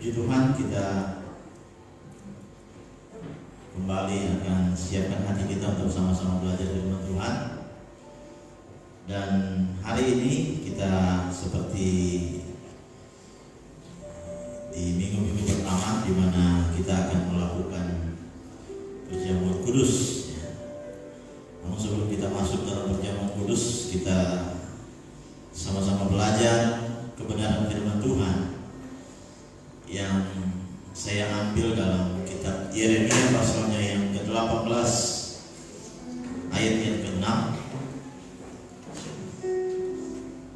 Puji Tuhan, kita kembali akan siapkan hati kita untuk sama-sama belajar firman Tuhan. Dan hari ini kita seperti di minggu-minggu pertama, di mana kita akan melakukan perjamuan kudus. Namun sebelum kita masuk dalam perjamuan kudus, kita sama-sama belajar kebenaran firman Tuhan yang saya ambil dalam kitab Yeremia pasalnya yang ke-18 ayat yang ke-6.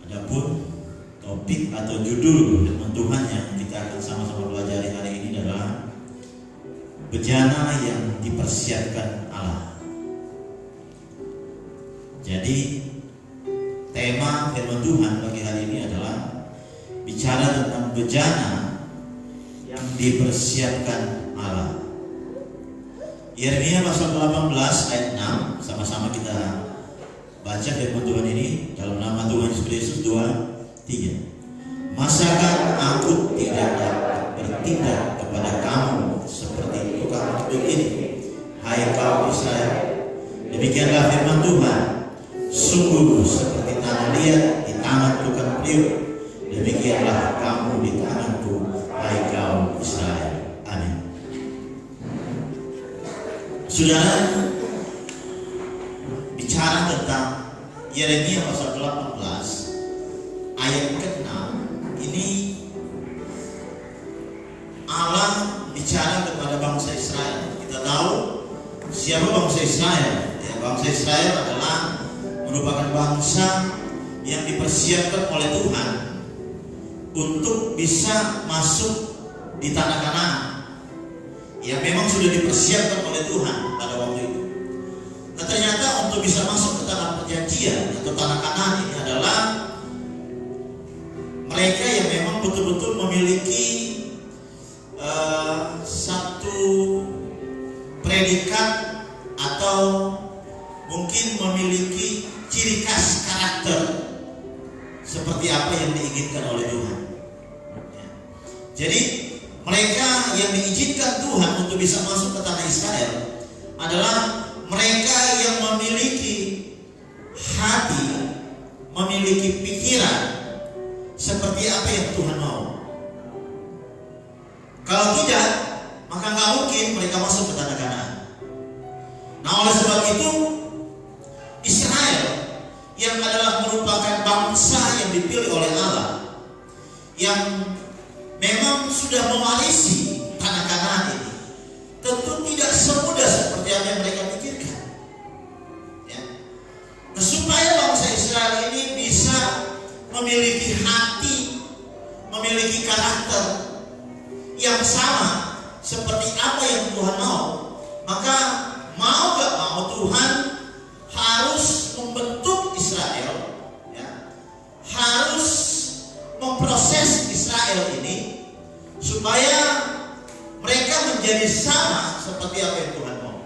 Adapun topik atau judul firman Tuhan yang kita akan sama-sama belajar hari ini adalah bejana yang dipersiapkan Allah. Jadi tema firman Tuhan bagi hari ini adalah bicara tentang bejana yang dipersiapkan Allah. Yeremia pasal 18 ayat 6, sama-sama kita baca firman Tuhan ini dalam nama Tuhan Yesus. 2, 3. Masakan aku tidak dapat bertindak kepada kamu seperti tukang tebing ini, hai kaum Israel? Demikianlah firman Tuhan. Sungguh seperti tanah liat di tangan tukang peliuk, demikianlah kamu di tanganku, hai kaum Israel. Amin. Saudara, bicara tentang Yeremia pasal 18 ayat ke-6 ini, Allah bicara kepada bangsa Israel. Kita tahu siapa bangsa Israel. Bangsa Israel adalah merupakan bangsa yang dipersiapkan oleh Tuhan untuk bisa masuk di tanah Kanaan yang memang sudah dipersiapkan oleh Tuhan pada waktu itu. Nah, ternyata untuk bisa masuk ke tanah perjanjian atau tanah Kanaan ini adalah mereka yang memang betul-betul memiliki satu predikat atau mungkin memiliki ciri khas karakter seperti apa yang diinginkan oleh Tuhan. Jadi mereka yang diizinkan Tuhan untuk bisa masuk ke tanah Israel adalah mereka yang memiliki hati, memiliki pikiran seperti apa yang Tuhan mau. Kalau tidak, maka nggak mungkin mereka masuk ke tanah Kanaan. Nah, oleh sebab itu Israel yang adalah merupakan bangsa yang dipilih oleh Allah, yang memang sudah mewarisi tanah Kanaan ini, tentu tidak semudah seperti apa yang mereka pikirkan. Ya. Nah, supaya bangsa Israel ini bisa memiliki hati, memiliki karakter yang sama seperti apa yang Tuhan mau, maka mau gak mau Tuhan harus membentuk Israel, ya, harus memproses Israel ini supaya mereka menjadi sama seperti apa yang Tuhan mau.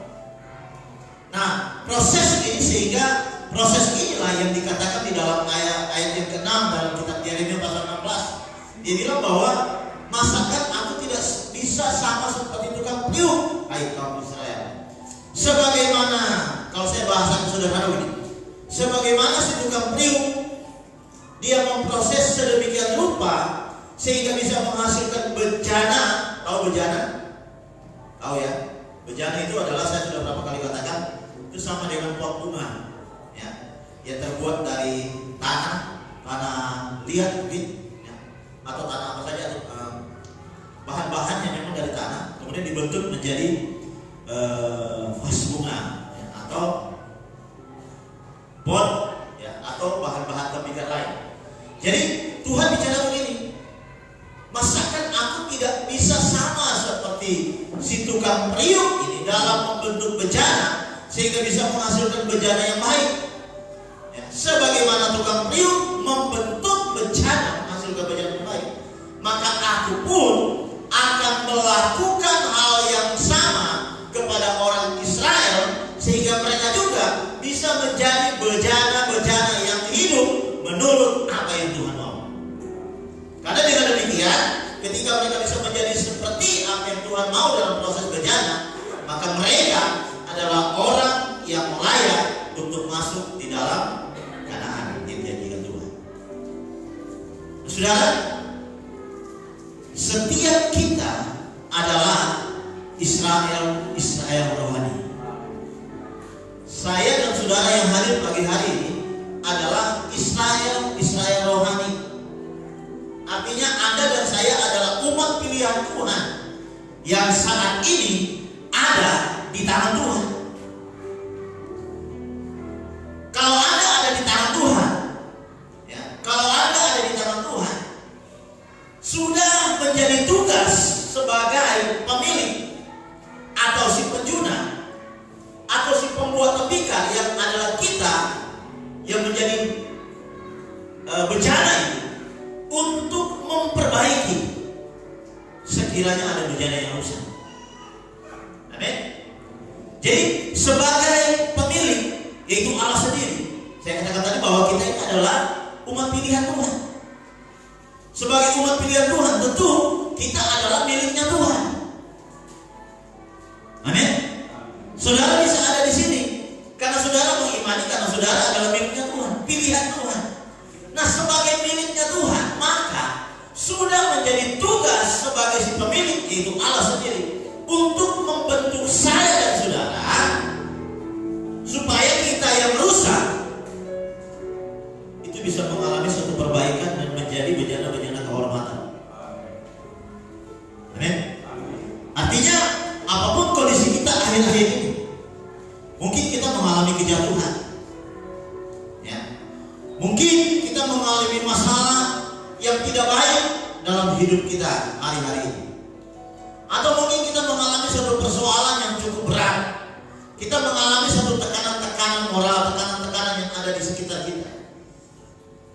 Nah, proses ini, sehingga proses inilah yang dikatakan di dalam ayat yang ke-6 dalam kitab Yeremia pasal 16. Dia bilang bahwa masakan aku tidak bisa sama seperti tukang peliuk, hai kaum Israel. Sebagaimana, kalau saya bahasakan sederhana ini, sebagaimana si tukang peliuk dia memproses sedemikian rupa sehingga bisa menghasilkan bejana. Tahu bejana? Tahu ya? Bejana itu adalah, saya sudah berapa kali katakan, itu sama dengan pot bunga, ya, yang terbuat dari tanah liat bukit, ya, atau tanah apa saja, atau bahan-bahan yang memang dari tanah, kemudian dibentuk menjadi vas bunga, ya, atau pot, ya, atau bahan-bahan pemikat lain. Jadi Tuhan bicara begini, masakan aku tidak bisa sama seperti si tukang peliuk ini dalam membentuk bejana sehingga bisa menghasilkan bejana yang baik, ya, sebagaimana tukang peliuk membentuk bejana menghasilkan bejana yang baik, maka aku pun akan melakukan hal yang sama kepada orang Israel sehingga mereka juga bisa menjadi bejana-bejana yang hidup menurut apa yang Tuhan mau. Karena dengan demikian ketika mereka bisa menjadi seperti apa yang Tuhan mau dalam proses bejana, maka mereka adalah orang yang layak untuk masuk di dalam Kanaan yang dijanjikan Tuhan. Saudara, setiap kita adalah Israel rohani. Saya dan saudara yang hadir pagi hari ini adalah Israel rohani. Artinya Anda dan saya adalah umat pilihan Tuhan yang saat ini ada di tangan Tuhan. Kalau Anda ada di tangan Tuhan, ya, kalau Anda ada di tangan Tuhan, sudah menjadi tugas sebagai pemilik atau si penjuna atau si pembuat tembikar yang adalah kita yang menjadi bencana ini untuk memperbaiki sekiranya ada bejana yang rusak. Amin. Jadi sebagai pemilik, yaitu Allah sendiri, saya katakan tadi bahwa kita ini adalah umat pilihan Tuhan. Sebagai umat pilihan Tuhan, tentu kita adalah miliknya Tuhan. Amin. Saudara bisa ada di sini karena saudara mengimani, karena saudara adalah miliknya Tuhan, pilihan Tuhan. Nah, sebagai miliknya Tuhan, maka sudah menjadi tugas sebagai si pemilik, yaitu Allah sendiri, untuk membentuk saya dan saudara supaya kita yang rusak itu bisa mengalami suatu perbaikan dan menjadi bejana-bejana kehormatan. Amin. Artinya apapun kondisi kita akhir-akhir ini, mungkin kita mengalami kejatuhan, ya. Mungkin kita mengalami masalah yang tidak baik dalam hidup kita hari-hari ini, atau mungkin kita mengalami satu persoalan yang cukup berat. Kita mengalami satu tekanan-tekanan moral, tekanan-tekanan yang ada di sekitar kita.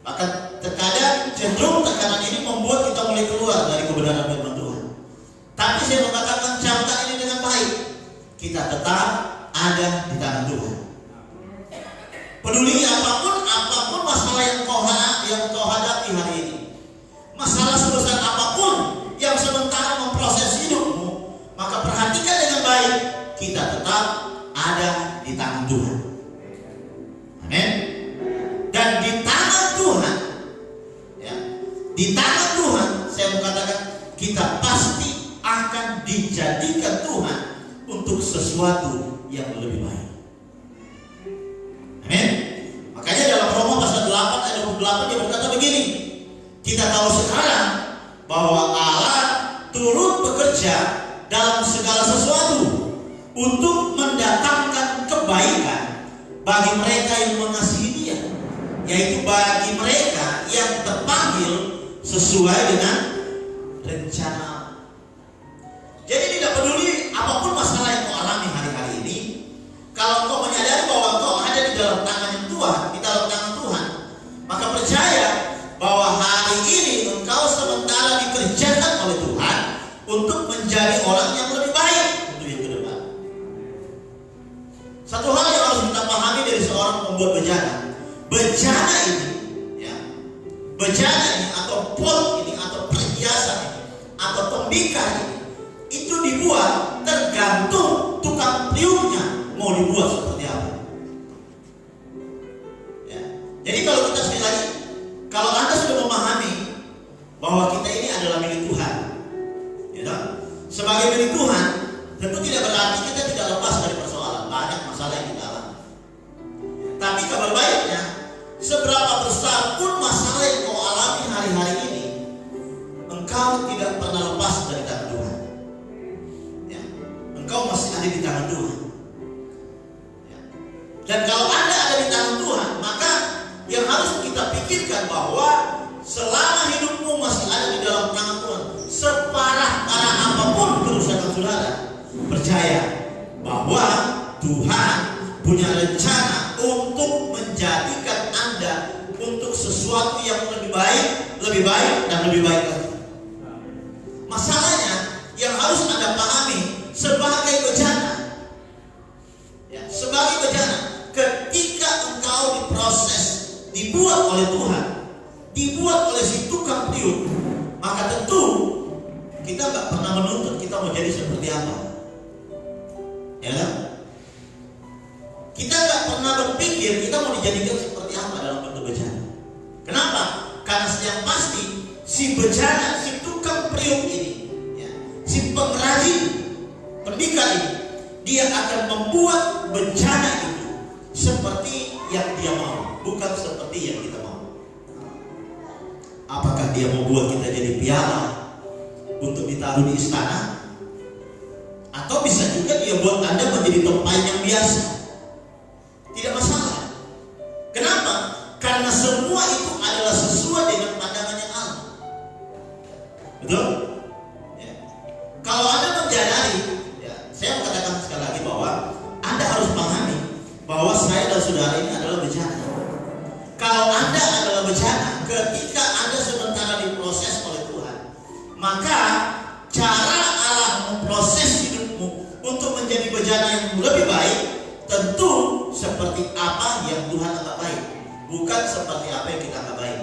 Bahkan terkadang cenderung tekanan ini membuat kita mulai keluar dari kebenaran firman Tuhan. Tapi saya mengatakan camkan ini dengan baik. Kita tetap ada di tangan Tuhan. Peduli apapun masalah yang kau hadapi hari ini, masalah sebesar apapun yang sementara memproses hidupmu, maka perhatikan dengan baik. Kita tetap ada di tangan Tuhan. Amin. Dan di tangan Tuhan, ya, di tangan Tuhan, saya mau katakan kita pasti akan dijadikan Tuhan untuk sesuatu yang lebih baik. Amin. Makanya dalam Roma pasal 8 ayat 28 dia berkata begini, kita tahu sekarang bahwa Allah turut bekerja dalam segala sesuatu untuk mendatangkan kebaikan bagi mereka yang mengasihi Dia, yaitu bagi mereka yang terpanggil sesuai dengan rencana. Jadi tidak peduli apapun masalah yang kau alami hari-hari ini, kalau kau menyadari bahwa kau ada di dalam tangan Tuhan, di dalam tangan Tuhan, maka percaya bahwa hari ini engkau sementara dikerjakan oleh Tuhan untuk menjadi orang yang lebih baik untuk yang ke depan. Satu hal yang harus kita pahami dari seorang pembuat bejana, bejana ini, ya, bejana ini atau pot ini atau perhiasan ini atau tembikar ini, itu dibuat tergantung tukang tiupnya mau dibuat seperti apa. Ya. Jadi kalau kita sekali lagi, kalau Anda sudah memahami bahwa kita ini adalah milik Tuhan, ya, sebagai milik Tuhan, tentu tidak berarti kita tidak lepas dari persoalan, banyak masalah yang kita alami. Tapi kabar baiknya, seberapa besar pun masalah yang kau alami hari-hari ini, engkau tidak pernah lepas dari tangan Tuhan. Ya. Engkau masih ada di tangan Tuhan. Ya. Dan kalau Anda ada di tangan Tuhan, maka yang harus kita pikirkan bahwa selama hidupmu masih ada di dalam tangan Tuhan, separah-parah apapun kerusakan saudara, percaya bahwa Tuhan punya rencana untuk menjadikan Anda untuk sesuatu yang lebih baik dan lebih baik lagi. Masalahnya yang harus Anda pahami sebagai bejana, ya, sebagai bejana, ketika engkau diproses, dibuat oleh Tuhan, dibuat oleh si tukang tiup, maka tentu kita nggak pernah menuntut kita mau jadi seperti apa, ya kan? Kita nggak pernah berpikir kita mau dijadikan seperti apa dalam bentuk bejana. Kenapa? Karena yang pasti si bejana, si tukang periuk ini, ya, si pengrajin pendikar ini, dia akan membuat bejana itu seperti yang dia mau, bukan seperti yang kita mau. Apakah dia membuat kita jadi piala untuk ditaruh di istana? Atau bisa juga dia buat Anda menjadi tumpahan yang biasa? Tidak masalah. Kenapa? Karena semua itu adalah sesuai dengan pandangannya Allah. Betul? Ya. Kalau Anda menjadari, ya, saya mengatakan sekali lagi bahwa Anda harus pahami bahwa saya dan saudara ini adalah bejana. Kalau Anda adalah bejana, ketika Anda sementara diproses oleh Tuhan, maka cara Allah memproses hidupmu untuk menjadi bejana yang lebih baik tentu seperti apa yang Tuhan anggap baik, bukan seperti apa yang kita anggap baik.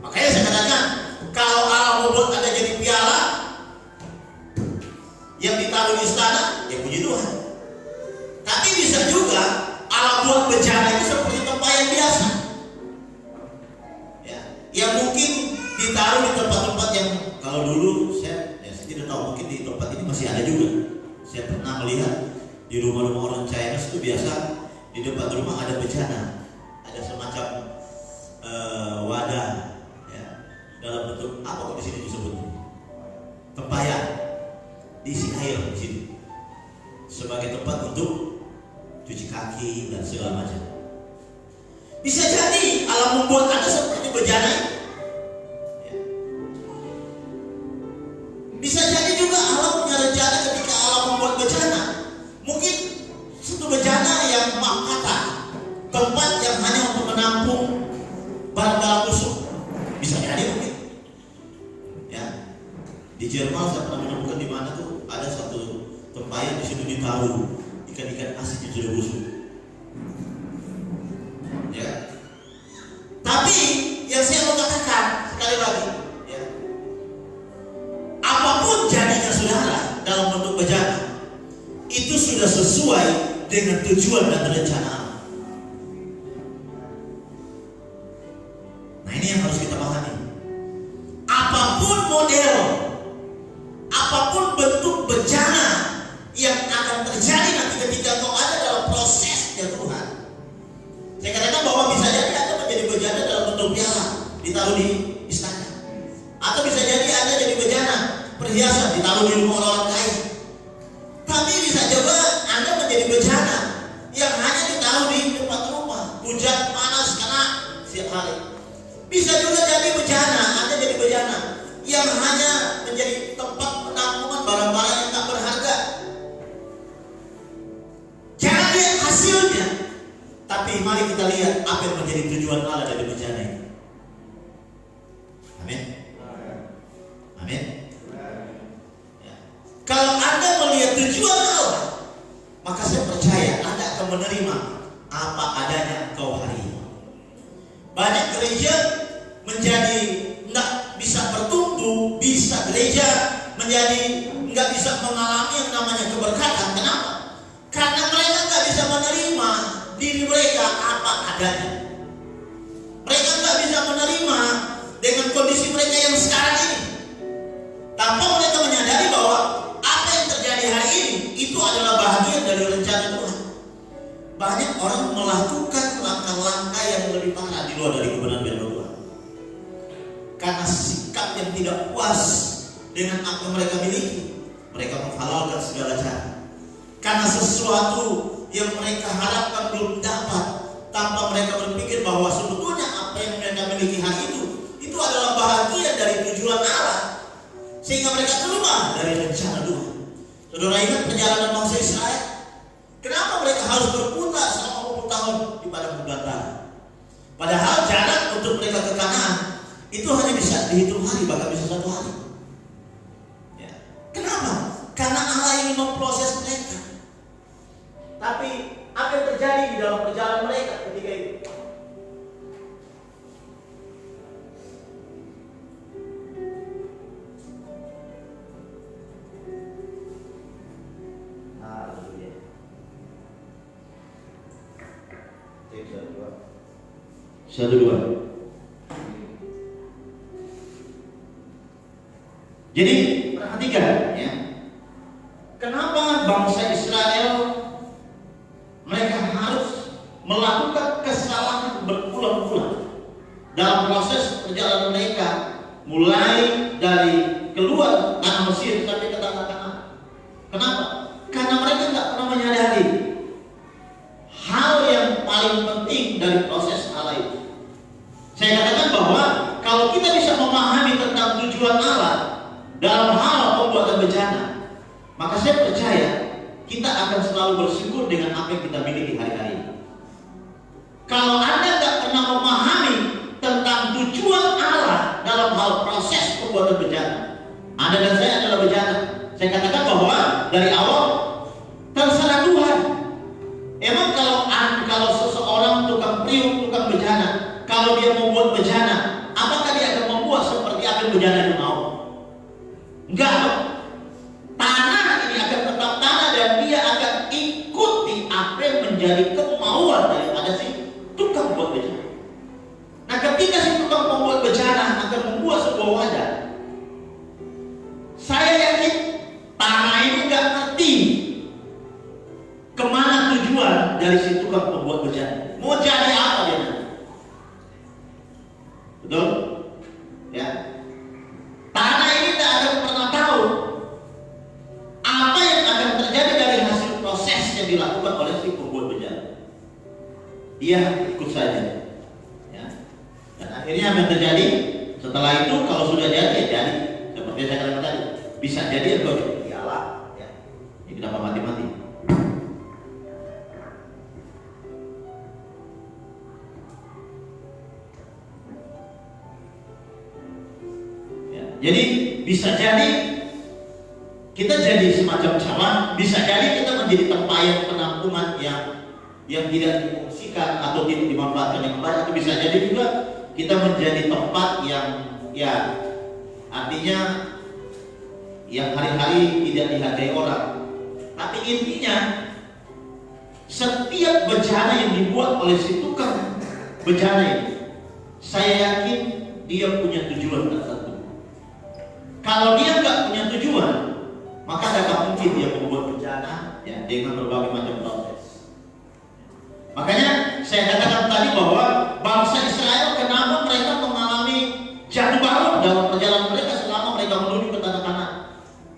Makanya saya katakan, kalau Allah membuat Anda jadi piala yang ditaruh di istana, ya puji Tuhan. Tapi bisa juga Allah buat bejana itu seperti tempayan biasa, ya, yang mungkin ditaruh di tempat-tempat yang kalau dulu saya tidak tahu, mungkin di tempat ini masih ada juga. Saya pernah melihat di rumah-rumah orang Chinese itu biasa di depan rumah ada bejana, ada semacam wadah, ya, dalam bentuk apa kok di sini disebut tempayan, diisi air di sini sebagai tempat untuk cuci kaki dan segala macam. Bisa jadi Allah membuat Anda seperti bejana. Ya. Bisa jadi juga Allah punya rencana ketika Allah membuat bejana. Mungkin satu bejana yang mahkota, tempat yang hanya untuk menampung barang-barang busuk. Bisa jadi mungkin. Ya. Di Jerman saya pernah menemukan di mana tuh ada satu tempayan di situ ditaruh ikan-ikan asin yang sudah busuk. Ya. Tapi yang saya mau katakan sekali lagi, ya, apapun jadinya saudara dalam bentuk bejana, itu sudah sesuai dengan tujuan dan rencana. Nah, ini yang harus kita pahami. Apapun model, apapun bentuk bejana yang akan terjadi nanti ketika kau ada dalam prosesnya Tuhan. Saya katakan bahwa bisa jadi Anda menjadi bejana dalam bentuk piala ditaruh di istana, atau bisa jadi Anda jadi bejana perhiasan ditaruh di rumah orang kaya. Tapi bisa juga Anda menjadi bejana yang hanya ditaruh di tempat rumah, hujan panas kena setiap hari. Bisa juga jadi bejana, Anda jadi bejana yang hanya menjadi tempat penampungan barang-barang yang tak berharga. Jangan lihat hasilnya, tapi mari kita lihat apa yang menjadi tujuan Allah dari bejana ini. Amin. Amin. Ya. Kalau Anda melihat tujuan Allah, maka saya percaya Anda akan menerima apa adanya engkau hari ini. Banyak gereja menjadi nggak bisa bertumbuh, bisa gereja menjadi nggak bisa mengalami yang namanya keberkatan. Kenapa? Karena mereka nggak bisa menerima diri mereka apa adanya. Mereka nggak bisa menerima dengan kondisi mereka yang sekarang ini, tanpa mereka menyadari bahwa apa yang terjadi hari ini itu adalah bahagian dari rencana Tuhan. Banyak orang melakukan langkah-langkah yang lebih parah di luar dari kebenaran firman Tuhan, karena sikap yang tidak puas dengan apa yang mereka miliki. Mereka menghalalkan segala cara karena sesuatu yang mereka harapkan belum dapat, tanpa mereka berpikir bahwa sebetulnya apa yang mereka miliki hari itu adalah bahagian dari tujuan Allah, sehingga mereka keluar dari rencana Tuhan. Saudara ingat perjalanan bangsa Israel? Kenapa mereka harus berputar selama 40 tahun di padang belantara? Padahal jarak untuk mereka ke Kanaan itu hanya bisa dihitung hari, bahkan bisa 1 hari. Ya. Kenapa? Karena Allah ingin memproses mereka. Tapi apa yang terjadi di dalam perjalanan mereka ketika itu? 1, 2. Jadi perhatikan ya, kenapa bangsa Israel mereka harus melakukan kesalahan berulang-ulang dalam proses perjalanan mereka, mulai dari keluar tanah Mesir sampai ke tanah Kanaan. Kenapa? Karena mereka nggak pernah menyadari hal yang paling penting dari proses Allah itu. Saya katakan bahwa kalau kita bisa memahami tentang tujuan Allah dalam hal pembuatan bencana, maka saya percaya kita akan selalu bersyukur dengan apa yang kita miliki hari-hari ini. Kalau Anda nggak pernah memahami tentang tujuan Allah dalam hal proses pembuatan bencana, Anda dan saya adalah bencana. Saya katakan bahwa dari awal terserah Tuhan. Emang kalau seseorang tukang priuk, tukang bencana, kalau dia membuat bencana, apakah dia akan membuat seperti apa yang bencana itu mau? Enggak. Tanah ini akan tetap tanah dan dia akan ikuti apa yang menjadi kemauan daripada si tukang buat bencana. Nah, ketika si tukang membuat bencana akan membuat sebuah wadah, saya yakin tanah ini nggak ngerti kemana tujuan dari si tukang pembuat bencana. Mau jadi apa dia nanti? Betul? Ya. Tanah ini tidak akan pernah tahu apa yang akan terjadi dari hasil proses yang dilakukan oleh si pembuat bencana. Dia ikut saja. Ya. Dan akhirnya apa yang terjadi? Setelah itu kalau sudah jadi, ya jadi. Seperti saya katakan tadi, bisa jadi atau dialah. Ya. Ini kenapa mati-mati? Jadi bisa jadi kita jadi semacam cawan, bisa jadi kita menjadi tempayan penampungan yang tidak difungsikan atau tidak dimanfaatkan yang baik. Itu bisa jadi juga kita menjadi tempat yang ya artinya yang hari-hari tidak dihargai orang. Tapi intinya setiap bencana yang dibuat oleh si tukang bencana ini, saya yakin dia punya tujuan tertentu. Kalau dia nggak punya tujuan, maka tidak mungkin dia membuat bencana ya, dengan berbagai macam proses. Makanya saya katakan tadi bahwa bangsa Israel kenapa mereka mengalami jatuh bangun dalam perjalanan mereka selama mereka menuju ke tanah Kanaan.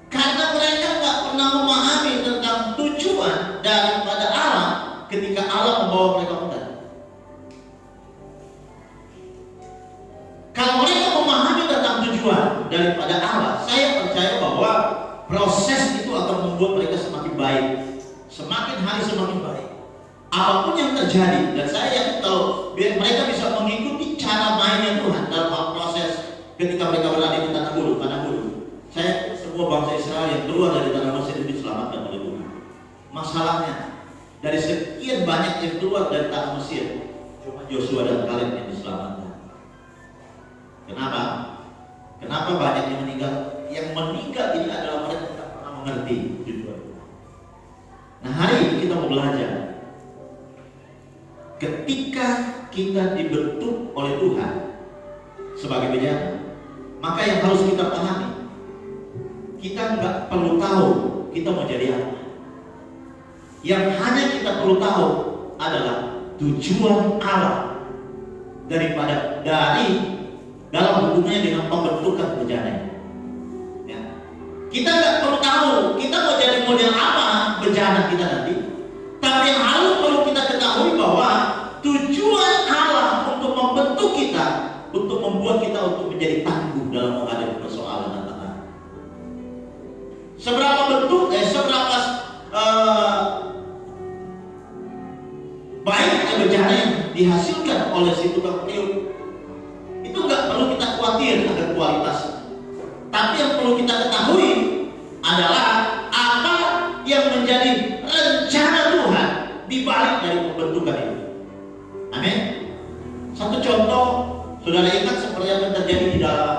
Karena mereka nggak pernah memahami tentang tujuan daripada Allah ketika Allah membawa mereka ke tanah. Kalau mereka memahami tentang tujuan daripada Allah, saya percaya bahwa proses itu akan membuat mereka semakin baik, semakin hari semakin baik. Apapun yang terjadi, dan saya yakin kalau mereka bisa mengikuti cara mainnya Tuhan dalam hal proses ketika mereka berada di tanah guru, saya semua bangsa Israel yang keluar dari tanah Mesir itu diselamatkan oleh Tuhan. Masalahnya dari sekian banyak yang keluar dari tanah Mesir, cuma Yosua dan Kaleb yang diselamatkan. Kenapa? Kenapa banyak yang meninggal? Yang meninggal ini adalah mereka yang tidak pernah mengerti tujuan. Nah, hari ini kita mau belajar. Ketika kita dibentuk oleh Tuhan sebagai bencana, maka yang harus kita pahami, kita nggak perlu tahu kita mau jadi apa. Yang hanya kita perlu tahu adalah tujuan Allah dari dalam hubungannya dengan pembentukan bencana. Ya. Kita nggak perlu tahu kita mau jadi model apa bencana kita nanti, tapi yang harus perlu kita ketahui bahwa tujuan Allah untuk membentuk kita, untuk membuat kita untuk menjadi tangguh dalam menghadapi persoalan dan tantangan. Seberapa baik bencana yang dihasilkan oleh si tukang priuk, itu nggak perlu kita khawatir akan kualitasnya. Tapi yang perlu kita ketahui adalah apa yang menjadi rencana Tuhan di balik dari pembentukan itu. Amin. Satu contoh, saudara ingat seperti apa yang terjadi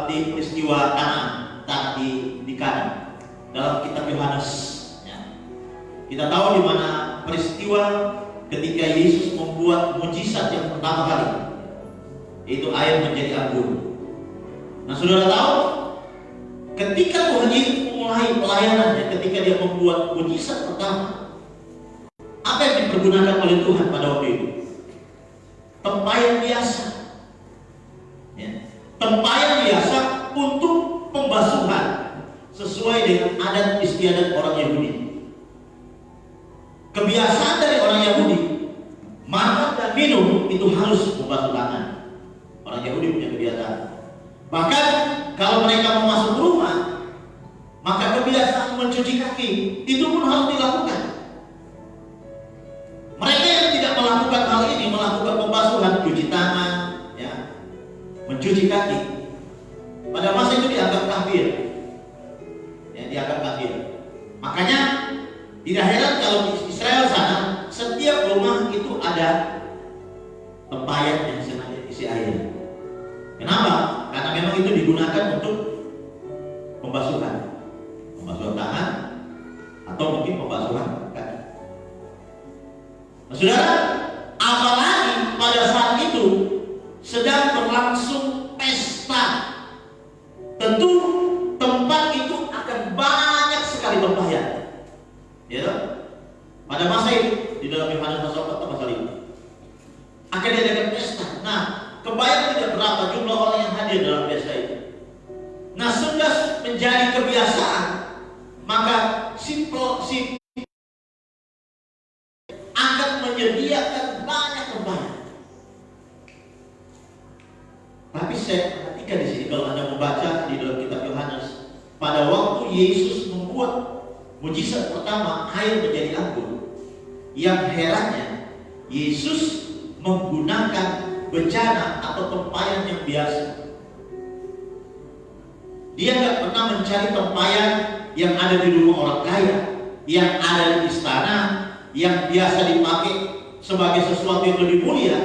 di peristiwa Kanaan di Kanaan dalam kitab Yohanes. Ya. Kita tahu di mana peristiwa ketika Yesus membuat mujizat yang pertama kali. Itu air menjadi anggur. Nah, saudara tahu, ketika Tuhan Yesus memulai pelayanannya, ketika dia membuat mujizat pertama, apa yang dipergunakan oleh Tuhan pada waktu itu? Tempayan biasa, ya. Tempayan biasa untuk pembasuhan sesuai dengan adat istiadat orang Yahudi. Kebiasaan dari orang Yahudi, makan dan minum itu harus membasuh tangan. Orang Yahudi punya kebiasaan. Bahkan kalau mereka mau masuk rumah, maka kebiasaan mencuci kaki itu pun harus dilakukan. Mereka yang tidak melakukan hal ini, melakukan pembasuhan, cuci tangan, ya, mencuci kaki, pada masa itu dianggap kafir, ya, dianggap kafir. Makanya tidak heran kalau di Israel sana setiap rumah itu ada tempayan yang sengaja isi air. Kenapa? Karena memang itu digunakan untuk pembasuhan tangan atau mungkin pembasuhan kaki. Nah, saudara, apalagi pada saat itu sedang berlangsung pesta, tentu tempat itu akan banyak sekali tempayan. Ya, pada masa itu di dalam Yohanes pasal 4 pasal 5 akan diadakan pesta. Nah, kebayang tidak berapa jumlah orang yang hadir dalam pesta itu. Nah, sudah menjadi kebiasaan, maka si akan menyediakan banyak tempayan. Tapi saya perhatikan di sini, kalau Anda membaca di dalam kitab Yohanes, pada waktu Yesus membuat mujizat pertama, air menjadi anggur, yang herannya Yesus menggunakan bejana atau tempayan yang biasa. Dia nggak pernah mencari tempayan yang ada di rumah orang kaya, yang ada di istana, yang biasa dipakai sebagai sesuatu yang lebih mulia.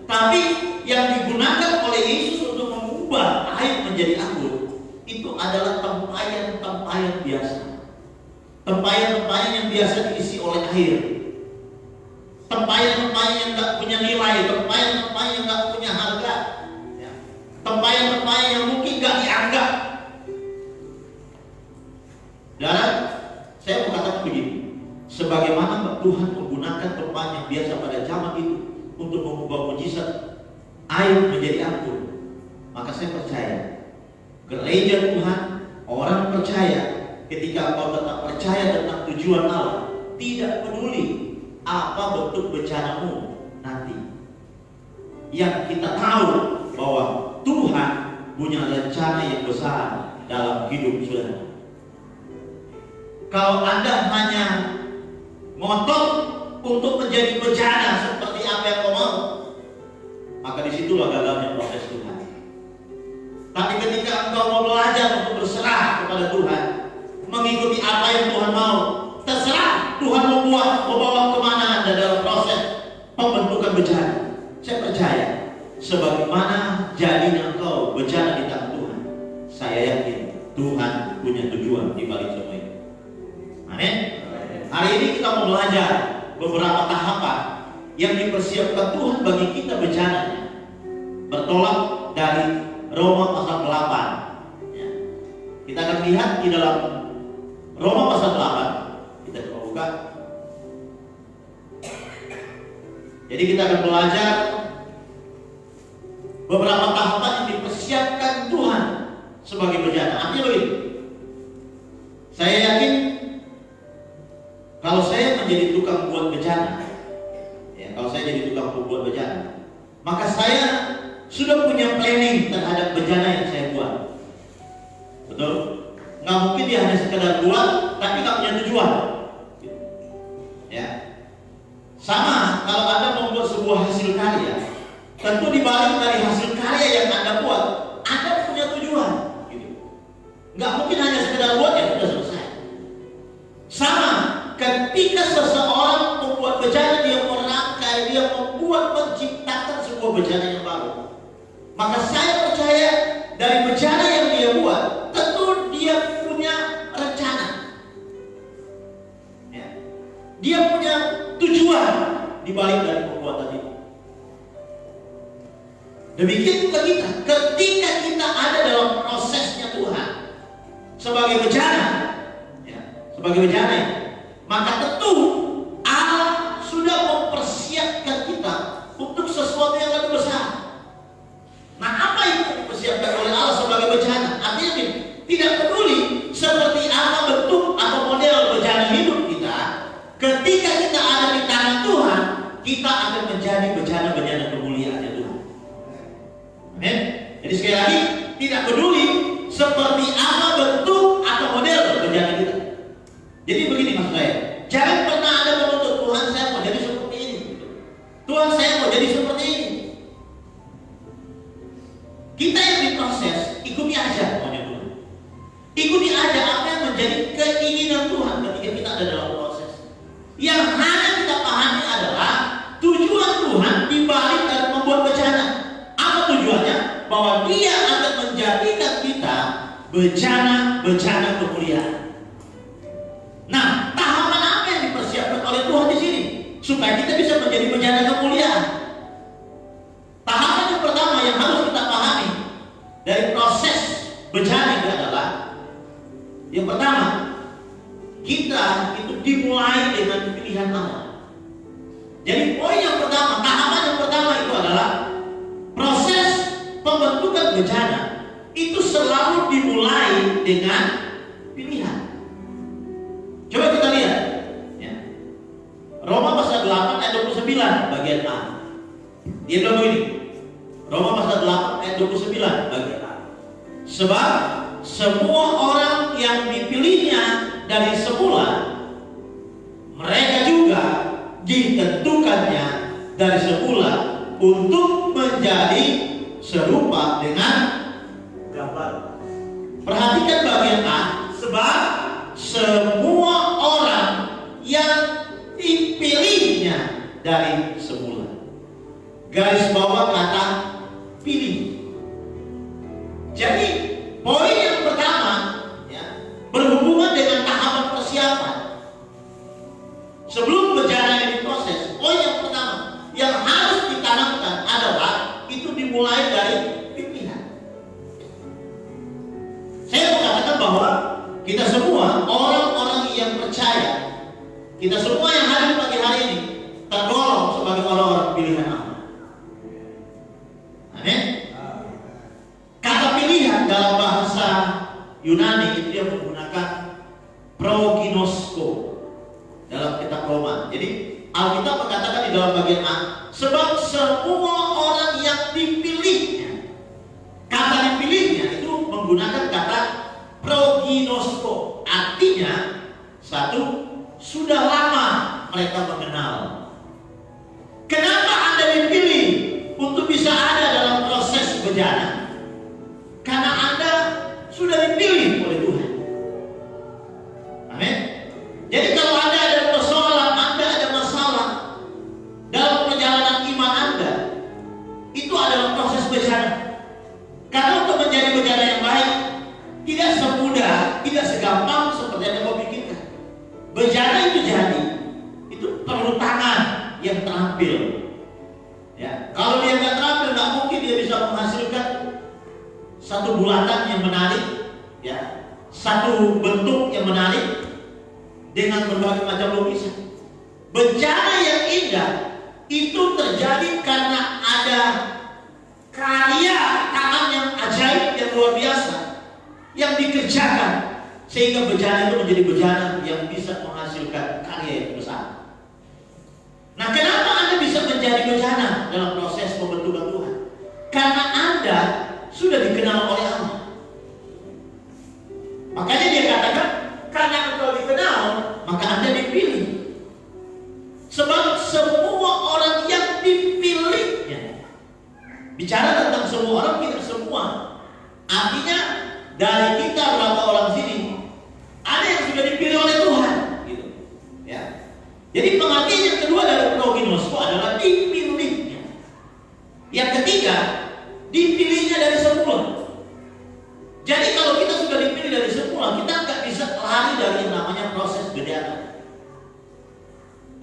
Tapi yang digunakan oleh Yesus untuk mengubah air menjadi anggur, itu adalah tempayan-tempayan biasa. Tempayan-tempayan yang biasa diisi oleh air. Tempayan-tempayan yang nggak punya nilai, tempayan-tempayan yang nggak punya harga, ya. Tempayan-tempayan yang mungkin nggak dianggap. Dan saya mau katakan begini, sebagaimana Tuhan menggunakan tempayan yang biasa pada zaman itu untuk mengubah mujizat air menjadi anggur, maka saya percaya gereja Tuhan, orang percaya, ketika kau tetap percaya tentang tujuan Allah, tidak peduli apa bentuk bencanamu nanti, yang kita tahu bahwa Tuhan punya rencana yang besar dalam hidup saudara. Kalau Anda hanya ngotot untuk menjadi bencana seperti apa yang kau mau, maka disitulah gagalnya proses Tuhan. Tapi ketika engkau mau belajar untuk berserah kepada Tuhan, mengikuti apa yang Tuhan mau, terserah Tuhan membawa kemana Anda dalam proses pembentukan bencana. Saya percaya, sebagaimana jadinya engkau bencana di tangan Tuhan, saya yakin Tuhan punya tujuan di balik semua itu. Amin. Hari ini kita mau belajar beberapa tahapan yang dipersiapkan Tuhan bagi kita bencananya. Bertolak dari Roma pasal 8. Ya. Kita akan lihat di dalam Roma pasal 8. Kita coba buka. Jadi kita akan belajar beberapa tahapan yang dipersiapkan Tuhan sebagai bencana. Artinya begini, saya yakin kalau saya menjadi tukang buat bencana, ya, kalau saya jadi tukang buat bencana, maka saya sudah punya planning terhadap bencana yang saya buat. Betul? Nggak mungkin dia hanya sekedar buat, tapi nggak punya tujuan. Ya, sama kalau Anda membuat sebuah hasil karya, tentu di balik dari hasil karya yang Anda buat, Anda punya tujuan. Gitu. Nggak mungkin hanya sekedar buat, ya sudah selesai. Sama, ketika seseorang membuat bencana, dia merangkai, dia membuat, menciptakan sebuah bencana yang baru. Maka saya percaya dari bencana yang dia buat, tentu dia punya rencana. Ya. Dia punya tujuan di balik dari pembuatan itu. Demikian juga kita, ketika kita ada dalam prosesnya Tuhan sebagai bejana, ya, sebagai bejana, maka tentu Allah sudah mempersiapkan kita untuk sesuatu yang lebih besar. Nah, apa itu dipersiapkan oleh Allah sebagai bejana? Artinya tidak peduli seperti apa bentuk atau model bejana hidup kita, ketika kita ada di tangan Tuhan, kita akan menjadi bejana-bejana kemuliaan Tuhan. Amin. Jadi sekali lagi, tidak peduli seperti apa bentuk atau model bejana kita. Jadi begini maksud saya, jangan pernah ada menuntut Tuhan saya mau jadi seperti ini, Tuhan saya mau jadi seperti ini. Kita yang diproses, ikuti aja maunya Tuhan. Ikuti aja apa yang menjadi keinginan Tuhan ketika kita ada dalam proses. Yang hanya kita pahami adalah tujuan Tuhan dibalik dan membuat bejana. Apa tujuannya? Bahwa Dia akan menjadikan kita bejana-bejana kemuliaan. Nah, tahapan apa yang dipersiapkan oleh Tuhan di sini supaya kita bisa menjadi bejana kemuliaan? Tahapan yang pertama yang harus kita pahami dari proses bejana itu adalah yang pertama, kita itu dimulai dengan pilihan Allah. Jadi poin yang pertama, tahapan yang pertama itu adalah proses pembentukan bejana itu selalu dimulai dengan pilihan. Coba kita lihat ya. Roma pasal 8 ayat 29 bagian A. Dia bilang begini, Roma pasal 8 ayat 29 bagian A. Sebab semua orang yang dipilihnya dari semula, mereka juga ditentukannya dari semula untuk menjadi serupa dengan gambar. Perhatikan bagian A. Sebab semua orang yang dipilihnya dari semula. Garis bawah kata pilih. Jadi poin yang pertama ya, berhubungan dengan tahapan persiapan. Sebelum bejana yang diproses, poin yang pertama yang harus ditanamkan adalah itu dimulai dari pilihan. Saya mau katakan bahwa kita semua orang-orang yang percaya, kita semua yang hadir pagi hari ini tergolong sebagai orang-orang pilihan Allah. Amin. Kata pilihan dalam bahasa Yunani itu dia menggunakan proginosko dalam kitab Roma. Jadi Alkitab mengatakan di dalam bagian A, sebab semua orang yang dipilihnya. Kata dipilihnya itu menggunakan kata proginosko. Artinya satu, sudah lama mereka mengenal. Kenapa Anda dipilih untuk bisa ada dalam proses bejana? Karena Anda sudah dipilih oleh Tuhan. Amin. Jadi kalau Anda ada persoalan, Anda ada masalah dalam perjalanan iman Anda, itu adalah proses bejana. Karena untuk menjadi bejana yang baik tidak semudah, tidak segampang seperti yang Anda pikirkan. Bejana itu jadi, itu perlu tangan yang terampil. Ya, kalau dia nggak terampil, nggak mungkin dia bisa menghasilkan satu bulatan yang menarik, ya, satu bentuk yang menarik dengan berbagai macam lukisan. Bejana yang indah itu terjadi karena ada karya tangan yang ajaib, yang luar biasa, yang dikerjakan sehingga bejana itu menjadi bejana yang bisa menghasilkan karya yang besar. Nah, kenapa Anda bisa menjadi bejana dalam proses pembentukan Tuhan? Karena Anda sudah dikenal oleh Allah. Makanya dia katakan, karena engkau dikenal, maka Anda dipilih. Sebab semua orang yang dipilihnya. Bicara tentang semua orang, tidak semua. Artinya dari kita berapa orang sini, ada yang sudah dipilih oleh Tuhan, gitu. Ya. Jadi pengertian yang kedua dari proginosko adalah dipilihnya. Yang ketiga, dipilihnya dari semula. Jadi kalau kita sudah dipilih dari semula, kita nggak bisa lari dari yang namanya proses bejana.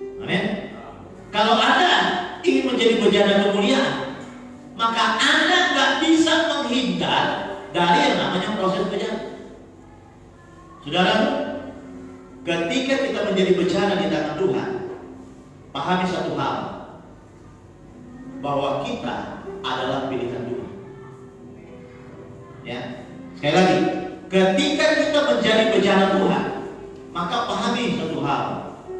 Amin. Kalau Anda ingin menjadi bejana kemuliaan, maka Anda menghindar dari yang namanya proses bejana. Saudara, ketika kita menjadi bejana di tangan Tuhan, pahami satu hal, bahwa kita adalah pilihan Tuhan. Ya, sekali lagi, ketika kita menjadi bejana Tuhan, maka pahami satu hal,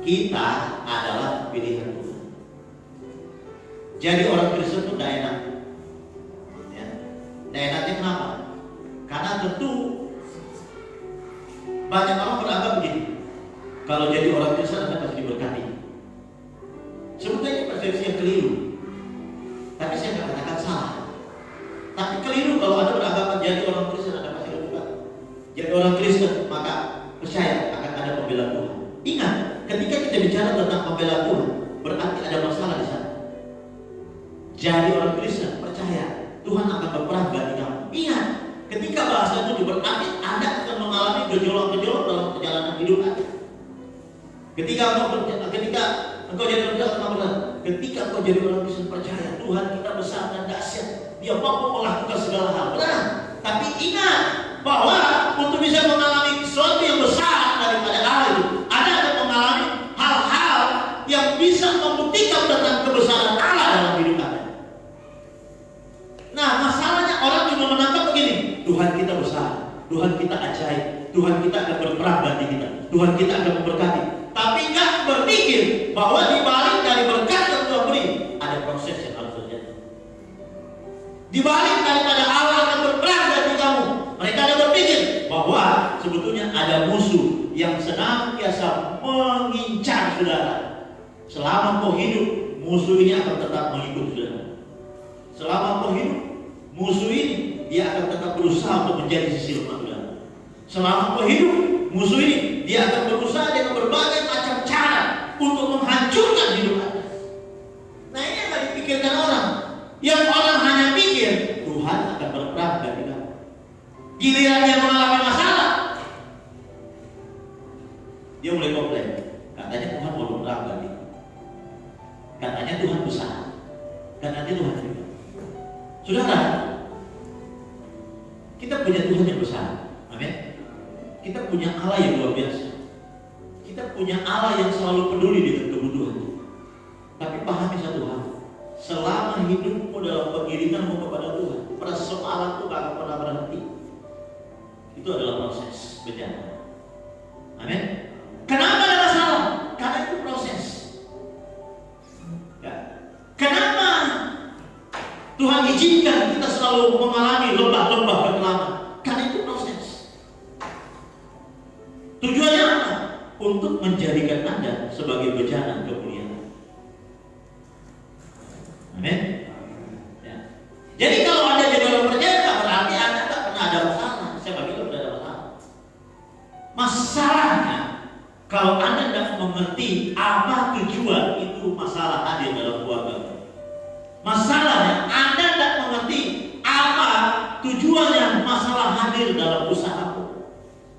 kita adalah pilihan Tuhan. Jadi orang Kristen itu tidak enak. Ya. Tidak enaknya kenapa? Karena tentu banyak orang beranggap begini, kalau jadi orang Kristen Anda pasti diberkati. Sebetulnya persepsi yang keliru. Tapi saya tidak katakan salah. Tapi keliru kalau Anda beranggapan jadi orang Kristen Anda pasti diberkati. Jadi orang Kristen maka percaya akan ada pembelaan Tuhan. Ingat, ketika kita bicara tentang pembelaan Tuhan, berarti ada masalah di sana. Jadi orang Kristen percaya Tuhan akan berperang bagi kamu. Ingat, ketika bahasa itu berarti Anda akan mengalami gejolak-gejolak dalam perjalanan hidup Anda. Ketika engkau jadi orang Kristen percaya Tuhan kita besar dan dahsyat, Dia mampu melakukan segala hal. Benar. Tapi ingat bahwa untuk bisa mengalami sesuatu yang besar daripada Allah itu, Anda akan mengalami hal-hal yang bisa membuktikan tentang kebesaran Allah dalam hidup Anda. Nah, masalahnya orang cuma menangkap begini, Tuhan kita besar, Tuhan kita ajaib, Tuhan kita akan berperang bagi kita, Tuhan kita akan memberkati. Tapi nggak berpikir bahwa di balik dari berkat yang Tuhan beri ada proses yang harus terjadi. Di balik daripada Allah akan berperang bagi kamu, mereka ada berpikir bahwa sebetulnya ada musuh yang senantiasa mengincar saudara. Selama kau hidup, musuh ini akan tetap mengikut saudara. Selama kau hidup, musuh ini dia akan tetap berusaha untuk menjadi sisi lemah saudara. Selama kau hidup, musuh ini dia akan berusaha dengan berbagai macam cara untuk menghancurkan hidup Anda. Nah, ini yang dipikirkan orang. Yang orang hanya pikir Tuhan akan berperang bagi kamu. Giliran dia mengalami masalah, dia mulai komplain. Katanya Tuhan mau berperang bagi. Katanya Tuhan besar. Katanya Tuhan juga. Saudara, kita punya Tuhan yang besar. Amin. Kita punya Allah yang luar biasa. Kita punya Allah yang selalu peduli dengan kebutuhan. Tapi pahami satu hal, selama hidupmu dalam pengiringanmu kepada Tuhan, persoalan itu gak akan pernah berhenti. Itu adalah proses bejana. Amin. Kenapa ada masalah? Karena itu proses. Ya. Kenapa Tuhan izinkan kita selalu mengalami lembah-lembah berkelana? Karena itu proses. Tujuannya apa? Untuk menjadikan Anda sebagai bejana kemuliaan. Amin. Ya. Jadi kalau Anda jadi orang percaya, berarti Anda tak pernah ada masalah. Saya bilang tidak ada masalah. Masalahnya, kalau Anda tidak mengerti apa tujuan itu masalah hadir dalam keluarga. Masalahnya, Anda tidak mengerti apa tujuannya masalah hadir dalam usahamu.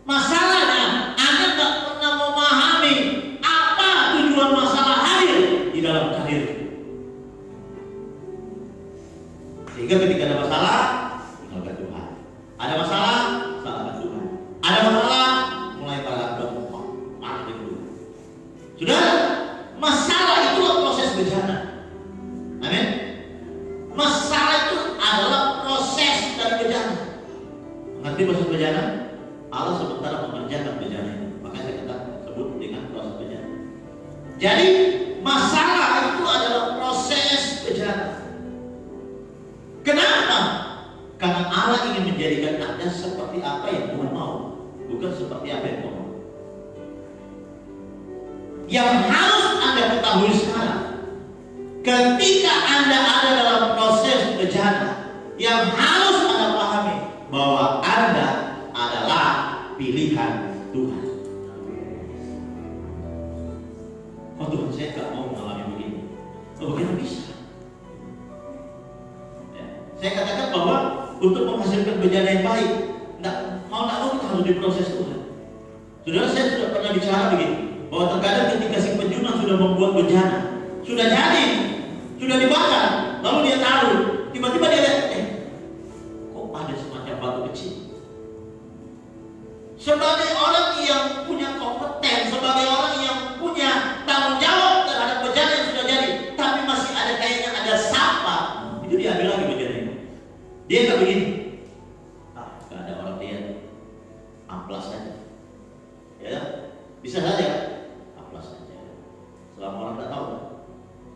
Masalahnya, Anda tidak pernah memahami apa tujuan masalah hadir di dalam karir. Sehingga ketika ada masalah, salahkan Tuhan. Ada masalah, salahkan Tuhan. Ada masalah, mulai beragam marah dulu. Sudah, masalah itu proses bejana. Amin. Masalah itu adalah proses dari bejana. Mengerti proses bejana? Allah sementara mengerjakan bejana itu. Maka saya sebut dengan proses bejana. Jadi masalah itu adalah proses bejana. Kenapa? Karena Allah ingin menjadikan Anda seperti apa yang Tuhan mau, bukan seperti apa yang Tuhan mau. Yang harus Anda ketahui sekarang, ketika Anda ada dalam proses bejana, yang harus Anda pahami bahwa Anda adalah pilihan Tuhan. Oh Tuhan, saya gak mau mengalami begini. Oh bagaimana bisa? Saya katakan bahwa untuk menghasilkan bejana yang baik, tidak mau kita harus diproses Tuhan. Saudara, saya sudah pernah bicara begini, bahwa terkadang ketika si penjunang sudah membuat bejana, sudah jadi, sudah dibakar, lalu dia taruh, tiba-tiba dia lihat, kok ada semacam Dia nggak begini, nggak ada orang dia, amplas saja, ya bisa saja, amplas saja. Selama orang tak tahu,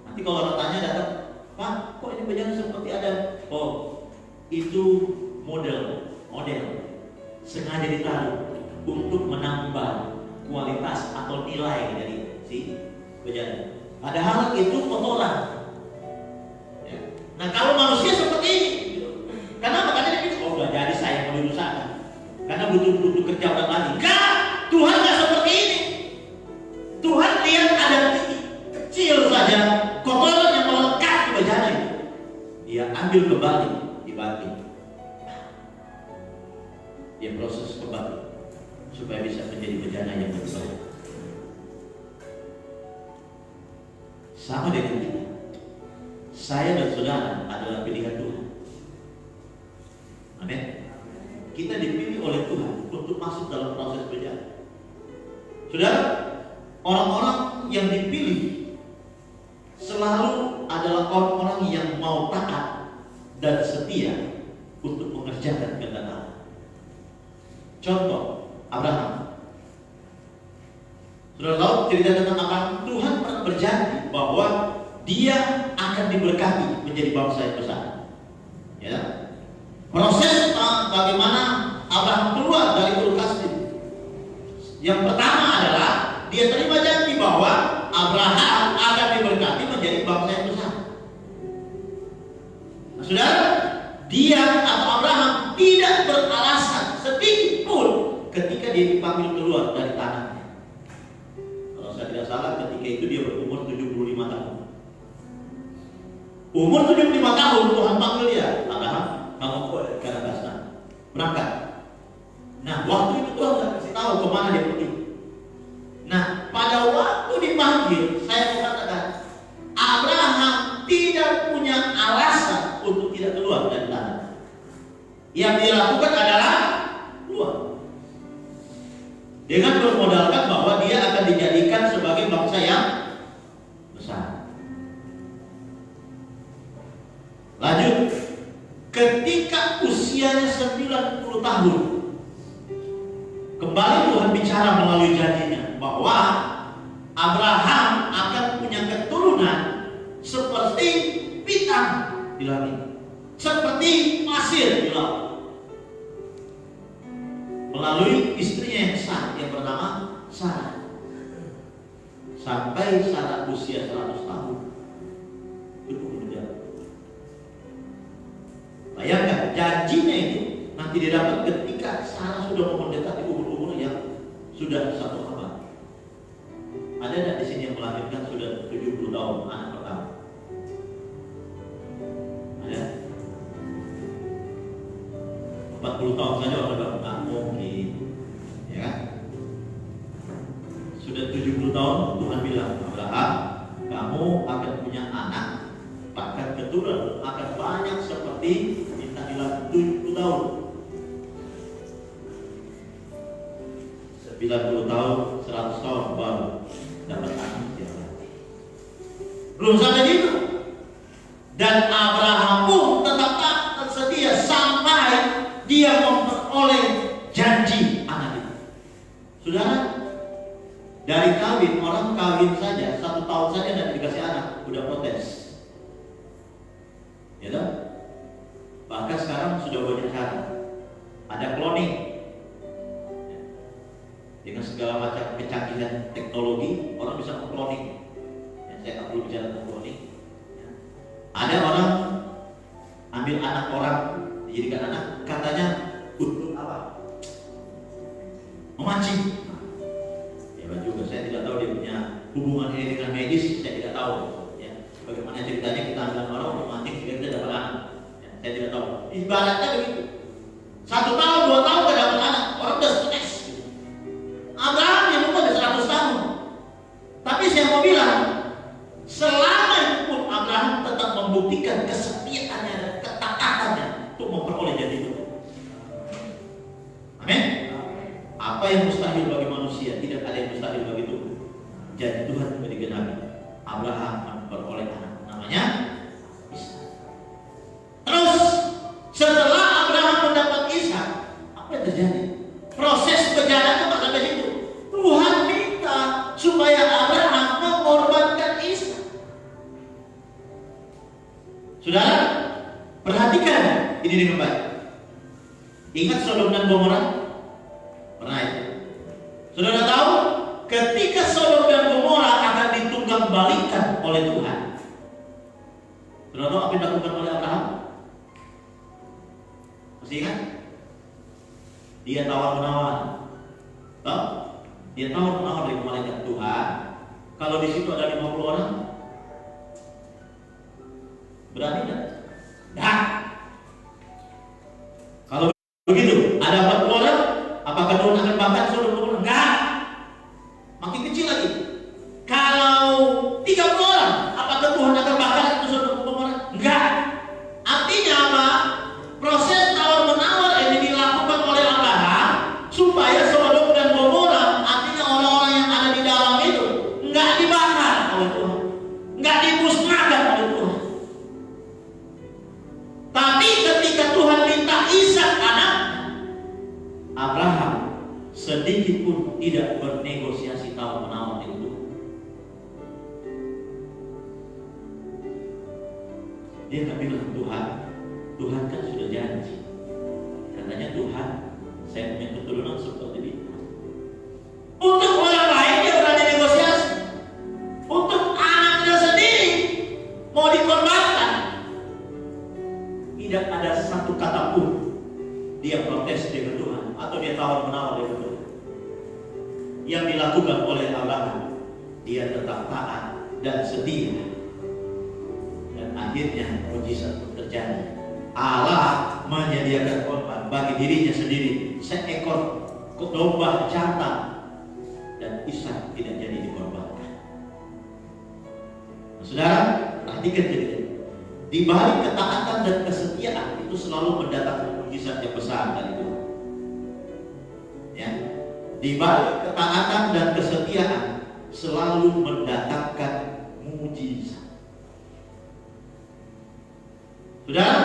nanti kalau orang tanya datang, Pak, kok ini bejana seperti ada? Oh, itu model, sengaja ditaruh untuk menambah kualitas atau nilai dari si bejana. Padahal itu kotoran. Ya. Nah kalau manusia seperti ini, kenapa? Karena dia pikir, oh udah jadi saya mau dirusakan, karena butuh kerja orang lain. Enggak, Tuhan nggak seperti ini. Tuhan lihat ada kecil saja kotoran yang melekat di bejana itu, dia ambil kembali, dibagi, dia proses kembali supaya bisa menjadi bejana yang lebih baik. Sama dengan kita, saya dan saudara adalah pilihan Tuhan. Amin. Kita dipilih oleh Tuhan untuk masuk dalam proses bejana. Saudara, orang-orang yang dipilih selalu adalah orang-orang yang mau taat dan setia untuk mengerjakan kehendak Allah. Contoh, Abraham. Saudara tahu cerita tentang Abraham, Tuhan pernah berjanji bahwa dia akan diberkati menjadi bangsa yang besar. Ya. Proses bagaimana Abraham keluar dari Ur Kasdim. Yang pertama adalah dia terima janji bahwa Abraham akan diberkati menjadi bangsa yang besar. Nah, saudara, dia atau Abraham tidak beralasan sedikit pun ketika dia dipanggil keluar dari tanahnya. Kalau saya tidak salah, ketika itu dia berumur 75 tahun. Umur 75 tahun Tuhan panggil dia, Abraham, kamu ke atas sana, berangkat. Nah, waktu itu Tuhan tidak kasih tahu kemana dia pergi. Nah, pada waktu dipanggil, saya mengatakan Abraham tidak punya alasan untuk tidak keluar dari tanah. Yang dia lakukan adalah keluar, dengan bermodalkan bahwa dia akan dijadikan sebagai bangsa yang besar. Lanjut, ketika usianya 90 tahun, kembali Tuhan bicara melalui janjinya bahwa Abraham akan punya keturunan seperti bintang di langit, seperti pasir di laut, melalui istrinya yang sah yang bernama Sarah. Sampai Sarah usia 100 tahun itu menjadi. Bayangkan janjinya itu nanti didapat ketika Sarah sudah mendekati umur-umur yang sudah satu abad. Ada tidak di sini yang melahirkan sudah 70 tahun anak pertama? Ada? 40 tahun saja orang bilang tak mungkin, ya kan? Sudah 70 tahun Tuhan bilang, Abraham, kamu akan punya anak, bahkan keturunan akan banyak seperti bintang di langit. 70 tahun, 90 tahun, 100 tahun baru dapat anak. Belum sampai itu, dan Abraham pun tetap setia sampai dia memperoleh janji anak itu. Saudara, dari kawin, orang kawin saja 1 tahun saja dan dikasih anak udah protes, ya kan? Bahkan sekarang sudah banyak cara, ada cloning dengan segala macam kecanggihan teknologi, orang bisa mengcloning. Ya, saya nggak perlu bicara tentang cloning. Ya. Ada orang ambil anak orang, dijadikan anak, katanya untuk apa? Memancing. Hebat juga, saya tidak tahu dia punya hubungan ini dengan medis, saya tidak tahu. Ya. Bagaimana ceritanya kita ambil orang untuk memancing sehingga kita dapat anak? Ya, saya tidak tahu. Ibaratnya begitu. 1 tahun, 2 tahun gak dapat anak, orang udah stres. Abraham yang umur 100 tahun. Tapi saya mau bilang, selama itu pun Abraham tetap membuktikan kesetiaannya dan ketaatannya untuk memperoleh janji itu. Amin. Apa yang mustahil bagi manusia, tidak ada yang mustahil bagi Tuhan. Janji Tuhan juga digenapi. Abraham memperoleh anak, namanya Ishak. Terus setelah dengan baik. Ingat Sodom dan Gomora? Pernah ya? Saudara tahu, ketika Sodom dan Gomora akan ditunggang-balikan oleh Tuhan, saudara tahu apa yang dilakukan oleh Abraham? Masih ingat? Dia tawar-menawar. Tahu? Dia tawar-menawar dari malaikat Tuhan. Kalau di situ ada 50 orang, berani tidak? Nah, kalau begitu ada 40 orang, apakah Tuhan akan bakar Sodom dan Gomora? Enggak. Makin kecil lagi. Kalau 30 orang, apakah Tuhan akan bakar Sodom dan Gomora? Enggak. Artinya apa? Proses tawar-menawar ini dilakukan oleh Abraham supaya Sodom dan Gomora, artinya orang-orang yang ada di dalam itu, enggak dibakar oleh Tuhan, enggak dimusnahkan oleh Tuhan. Tapi ketika Tuhan minta Ishak anak, Abraham sedikit pun tidak bernegosiasi tawar-menawar dengan Tuhan. Dia nggak bilang, Tuhan kan sudah janji. Katanya Tuhan, saya punya keturunan seperti itu. Untuk orang lain dia berani negosiasi. Untuk anaknya sendiri mau dikorbankan, tidak ada satu kata pun dia protes dengan Tuhan atau dia tawar-menawar dengan Tuhan. Yang dilakukan oleh Abraham, dia tetap taat dan setia, dan akhirnya mujizat terjadi. Allah menyediakan korban bagi dirinya sendiri, seekor domba jantan, dan Ishak tidak jadi dikorbankan. Nah, saudara, perhatikan jadi. Di balik ketaatan dan kesetiaan itu selalu mendatangkan mujizat yang besar dari Tuhan. Ya, di balik ketaatan dan kesetiaan selalu mendatangkan mujizat. Saudara,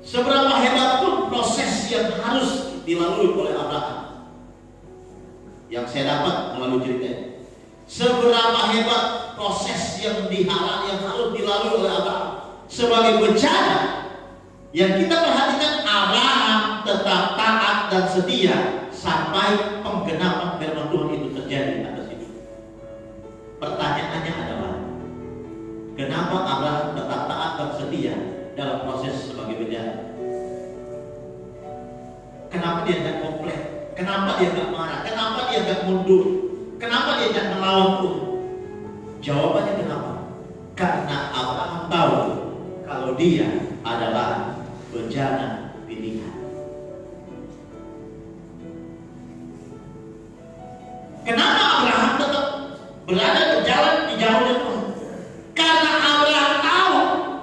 seberapa hebat pun proses yang harus dilalui oleh Abraham, yang saya dapat melalui cerita ini, seberapa hebat proses yang harus dilalui oleh Abraham sebagai bencana, yang kita perhatikan Abraham tetap taat dan setia sampai penggenapan firman Tuhan itu terjadi atas hidup. Pertanyaannya adalah, kenapa Abraham tetap taat dan setia dalam proses sebagai bencana? Kenapa dia tidak komplain? Kenapa dia tidak marah? Kenapa dia tidak mundur? Kenapa dia tidak melawan Tuhan? Jawabannya kenapa? Karena Abraham tahu kalau dia adalah bencana pilihan. Kenapa Abraham tetap berada berjalan di jalurnya Tuhan? Karena Abraham tahu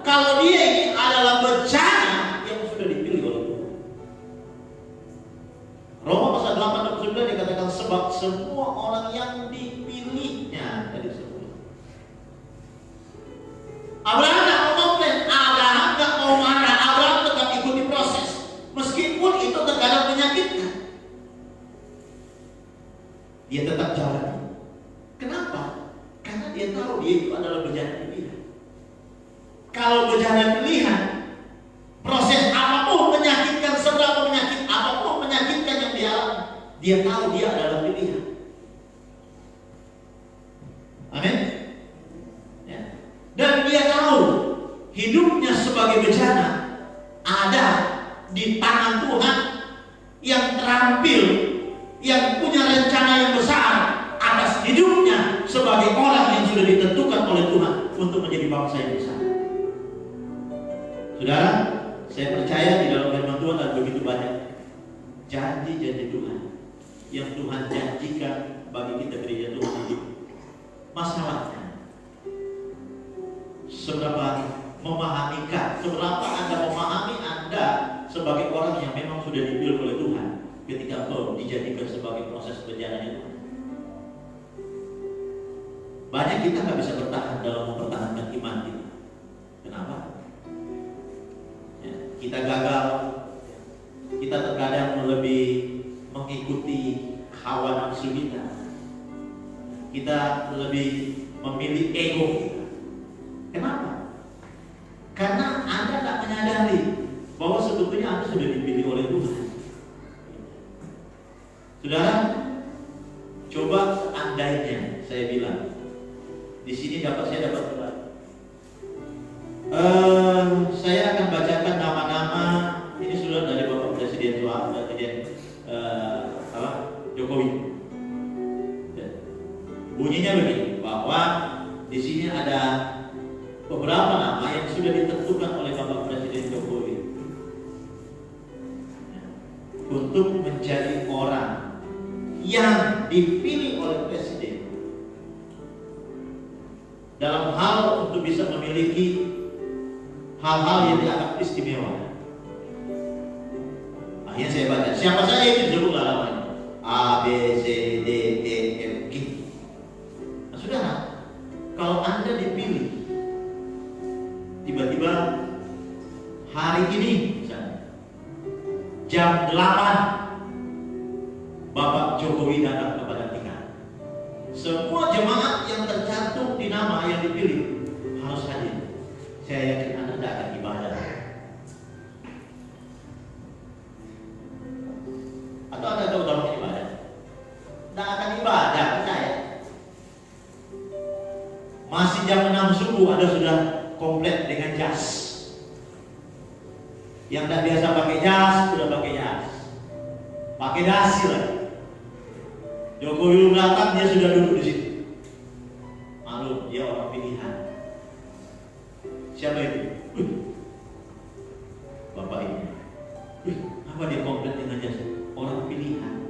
kalau dia ini adalah bencana yang sudah dipilih oleh Tuhan. Roma pasal 8 dan 9 dikatakan, sebab semua orang yang dipilihnya dari semua. Abraham tidak mau komplain, Abraham tidak mau marah, Abraham tetap ikuti proses, meskipun itu terkadang menyakitkan. Dia tetap jalan. Kenapa? Karena dia tahu dia itu adalah bencana pilihan. Kalau bencana pilihan, proses apapun menyakitkan, seberapa menyakit apapun menyakitkan yang dialami, dia tahu dia adalah pilihan. Amin. Ya. Dan dia tahu hidupnya sebagai bencana ada di tangan Tuhan yang terampil, yang punya rencana yang besar atas hidupnya sebagai orang yang sudah ditentukan oleh Tuhan untuk menjadi bangsa yang besar. Saudara, saya percaya di dalam firman Tuhan ada begitu banyak janji-janji Tuhan yang Tuhan janjikan bagi kita gereja Tuhan ini. Masalahnya, seberapa Anda memahami Anda sebagai orang yang memang sudah dipilih oleh Tuhan ketika engkau dijadikan sebagai proses perjalanan Tuhan. Banyak kita nggak bisa bertahan dalam mempertahankan iman kita. Kenapa? Ya, kita gagal. Kita terkadang lebih mengikuti hawa nafsu kita. Kita lebih memilih ego kita. Kenapa? Karena Anda tak menyadari bahwa sebetulnya Anda sudah dipilih oleh Tuhan. Saudara, coba andainya saya bilang di sini saya dapat benar. Saya akan bacakan nama-nama ini sudah dari Bapak Presiden Jokowi. Bunyinya begini, bahwa di sini ada beberapa nama yang sudah ditentukan oleh Bapak Presiden Jokowi untuk menjadi orang yang dipilih oleh Presiden dalam hal untuk bisa memiliki hal-hal yang dianggap istimewa. Akhirnya saya baca, siapa saja itu disebutlah namanya A, B, C, D, E, F, G. Nah saudara, kalau Anda dipilih tiba-tiba hari ini misalnya jam 8 Bapak Jokowi datang kepada kita, semua jemaat yang tercantum di nama yang dipilih harus hadir. Saya yakin Anda tidak akan ibadah. Atau Anda tahu dalam ibadah? Tidak akan ibadah, percaya. Masih jam 6 subuh Anda sudah komplit dengan jas. Yang tidak biasa pakai jas, sudah pakai jas. Pakai dasi lagi. Jokowi datang, dia sudah duduk di situ. Malu, dia orang pilihan. Siapa itu? Bapak ini. Apa dia komplit dengan jas? Orang pilihan.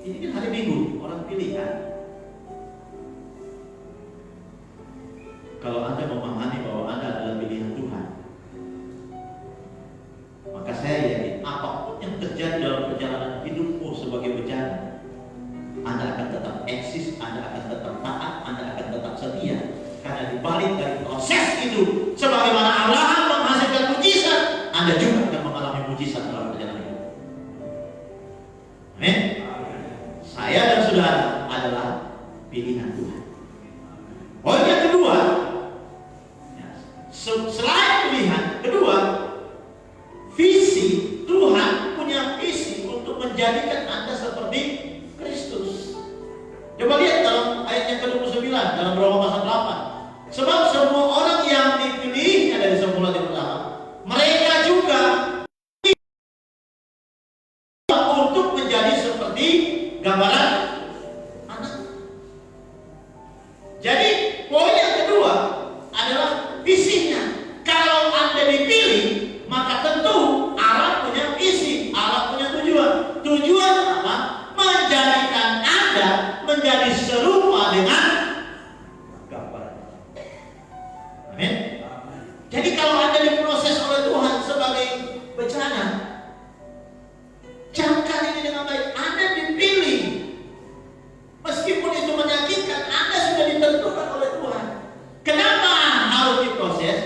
Ini kan hari Minggu, orang pilihan. Kalau Anda memahami bahwa Anda adalah pilihan Tuhan, maka saya yakin apapun yang terjadi dalam perjalanan hidupmu sebagai bencana, Anda akan tetap eksis, Anda akan tetap taat, Anda akan tetap setia. Karena di balik dari proses itu, sebagaimana Abraham menghasilkan mujizat, Anda juga akan mengalami mujizat dalam perjalanan hidup. Amin. Saya dan saudara adalah pilihan Tuhan. Poin yang kedua, selain pilihan kedua, visi Tuhan punya visi untuk menjadikan Anda seperti Kristus. Coba lihat dalam ayat yang ke-29 dalam Roma pasal 8. Sebab semua orang yang dipilihnya dari semula yang pertama, mereka juga untuk menjadi seperti gambaran anak. Jadi poin yang kedua adalah visinya. Kalau Anda dipilih, maka tentu Allah punya visi, Allah punya tujuan. Tujuan apa? Menjadikan Anda menjadi serupa dengan gambaran. Amin. Jadi kalau Anda diproses oleh Tuhan sebagai bencana, camkan ini dengan baik. Anda dipilih, meskipun itu menyakitkan, Anda sudah ditentukan oleh Tuhan. Kenapa harus diproses?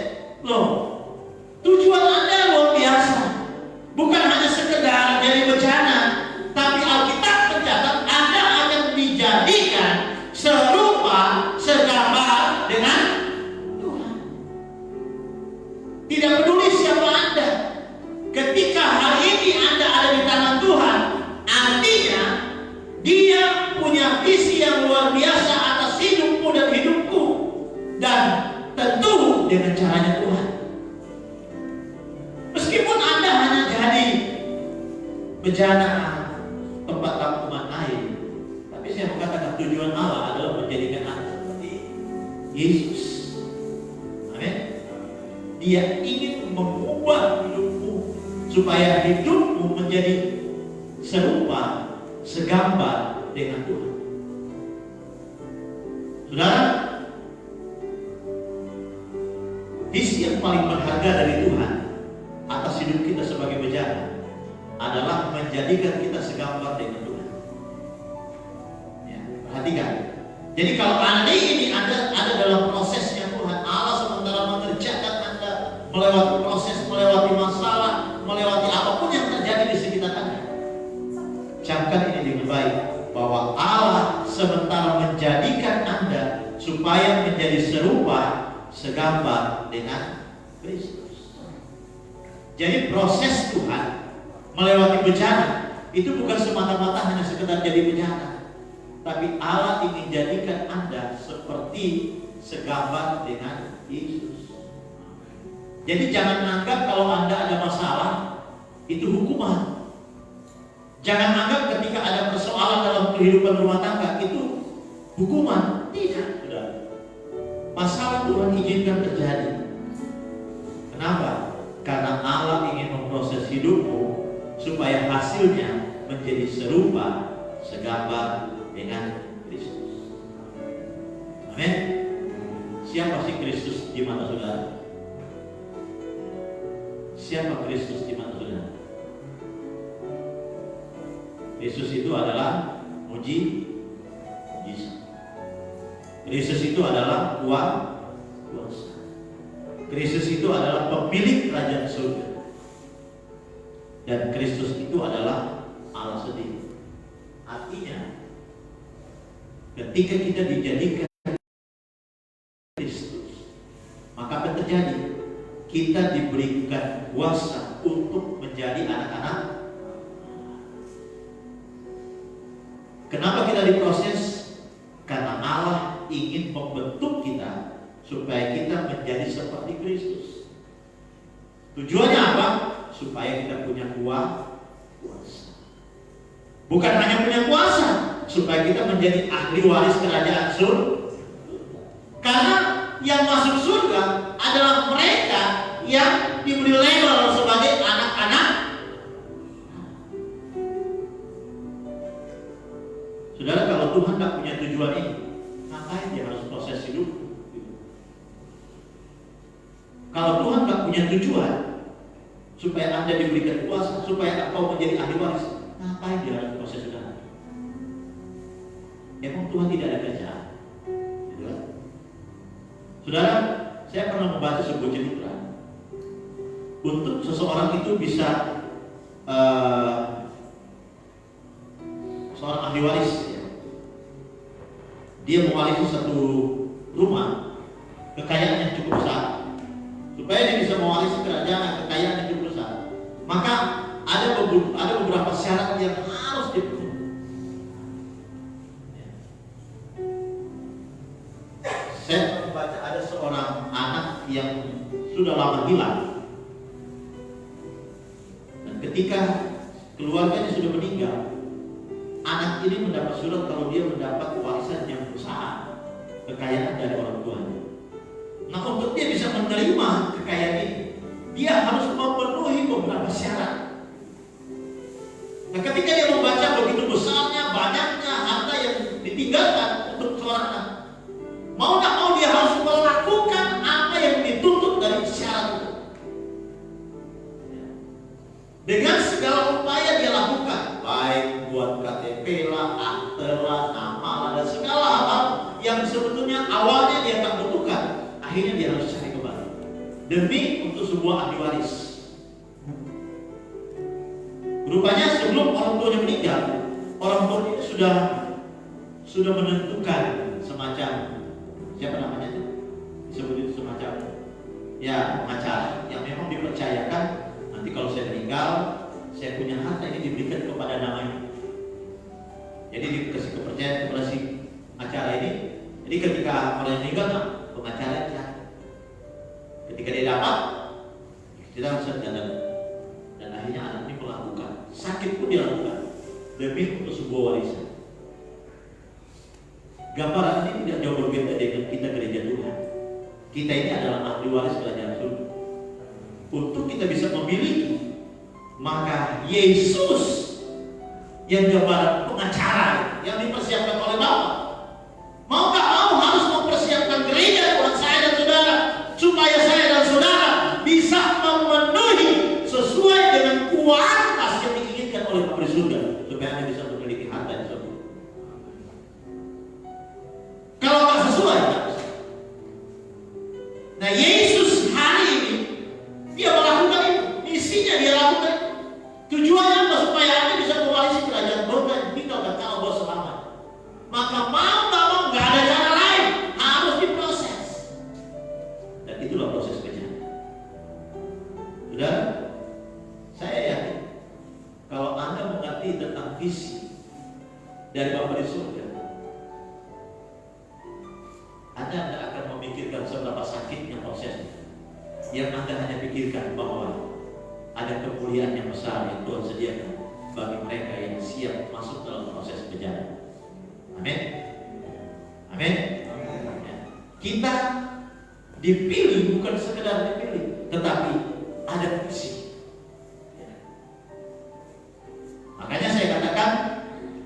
Loh, tujuan Anda luar biasa. Bukan hanya sekedar jadi bencana, tapi Alkitab mencatat Anda akan dijadikan serupa, segambar dengan Tuhan. Tidak peduli siapa Anda, ketika hari ini Anda ada di tangan Tuhan, artinya Dia punya visi yang luar biasa atas hidupmu dan hidupku, dan tentu dengan caranya Tuhan. Meskipun Anda hanya jadi bejana tempat tampungan air, tapi saya mengatakan tujuan Allah adalah menjadikan Anda seperti Yesus. Amin. Dia ingin mengubah hidupmu supaya hidupmu menjadi serupa, segambar dengan Tuhan. Saudara, visi yang paling berharga dari Tuhan atas hidup kita sebagai bejana adalah menjadikan kita segambar dengan Tuhan. Ya, perhatikan. Jadi kalau Anda ini ada dalam prosesnya Tuhan, Allah sementara mengerjakan Anda melewati proses, melewati masalah, melewati apapun yang terjadi di sekitar Anda. Camkan ini dengan baik, bahwa Allah sementara menjadikan Anda supaya menjadi serupa, segambar dengan Kristus. Jadi proses Tuhan melewati bencana itu bukan semata-mata hanya sekedar jadi bencana, tapi Allah ingin jadikan Anda seperti segambar dengan Yesus. Jadi jangan anggap kalau Anda ada masalah itu hukuman. Jangan anggap ketika ada persoalan dalam kehidupan rumah tangga itu hukuman. Tidak, saudara. Masalah Tuhan izinkan terjadi. Kenapa? Karena Allah ingin memproses hidupmu supaya hasilnya menjadi serupa, segambar dengan Kristus. Amin. Siapa sih Kristus di mata saudara? Siapa Kristus di mata saudara? Kristus itu adalah mujizat. Kristus itu adalah kuasa. Kristus itu adalah pemilik kerajaan surga. Dan Kristus itu adalah Allah sendiri. Artinya, ketika kita dijadikan Kristus, maka apa yang terjadi? Kita diberikan kuasa untuk menjadi anak-anak. Kenapa kita diproses? Karena Allah ingin membentuk kita supaya kita menjadi seperti Kristus. Tujuannya apa? Supaya kita punya kuasa. Bukan hanya punya kuasa, supaya kita menjadi ahli waris kerajaan surga. Karena yang masuk surga adalah mereka yang diberi label sebagai anak-anak. Saudara, kalau Tuhan tidak punya tujuan ini, ngapain dia harus proses hidup? Kalau Tuhan tidak punya tujuan supaya Anda diberikan kuasa, supaya engkau menjadi ahli waris, ngapain dia harus proses saudara? Emang Tuhan tidak ada kerjaan? Gitu kan? Saudara, saya pernah membaca sebuah cerita. Untuk seseorang itu bisa seorang ahli waris, ya. Dia mewarisi satu rumah, kekayaan yang cukup besar. Supaya dia bisa mewarisi kerajaan, kekayaan yang cukup besar, maka ada beberapa syarat yang harus dipenuhi. Saya membaca ada seorang anak yang sudah lama hilang, dan ketika keluarganya sudah meninggal, anak ini mendapat surat kalau dia mendapat warisan yang besar, kekayaan dari orang tuanya. Nah, untuk dia bisa menerima kekayaan ini, dia harus memenuhi beberapa syarat. Nah, ketika dia membaca begitu besarnya, banyaknya harta yang ditinggalkan untuk seorang anak, mau tak mau dia harus melakukan apa yang dituntut dari syarat itu. Dengan segala upaya dia lakukan, baik buat KTP lah, akte lah, nama lah, dan segala hal yang sebetulnya awalnya dia tak butuhkan, akhirnya dia harus cari kembali demi untuk sebuah ahli waris. Rupanya sebelum orang tuanya meninggal, orang tuanya itu sudah menentukan semacam, siapa namanya itu? Disebut itu semacam ya pengacara yang memang dipercayakan nanti kalau saya meninggal, saya punya harta ini diberikan kepada namanya. Jadi dikasih kepercayaan kepada si acara ini. Jadi ketika orang meninggal, pengacara cari. Ketika dia dapat, kita harus jalan. Dan akhirnya anak ini melakukan, sakit pun dia lakukan demi untuk sebuah warisan. Gambaran ini tidak jauh berbeda dengan kita gereja Tuhan. Kita ini adalah ahli waris kerajaan surga. Untuk kita bisa memiliki, maka Yesus yang gambaran pengacara yang dipersiapkan oleh Bapa, mau tak mau harus mempersiapkan gereja buat saya dan saudara, supaya saya dan saudara bisa memenuhi sesuai dengan kualitas yang diinginkan oleh Bapa di surga, supaya Anda bisa memiliki harta di surga. Kalau tak sesuai, tak bisa. Nah, Yesus hari ini dia melakukan itu, misinya dia lakukan. Tujuannya apa? Supaya Anda bisa mewarisi kerajaan surga yang tinggal dan kalau bos selamat. Maka mau tak mau nggak ada cara lain, harus diproses. Dan itulah proses bencana. Sudah, visi dari Bapa di surga, Anda tidak akan memikirkan seberapa sakitnya prosesnya. Yang Anda hanya pikirkan bahwa ada kemuliaan yang besar yang Tuhan sediakan bagi mereka yang siap masuk dalam proses berjalan. Amin. Amin. Ya. Kita dipilih bukan sekedar dipilih, tetapi ada visi. Ya. Makanya saya katakan,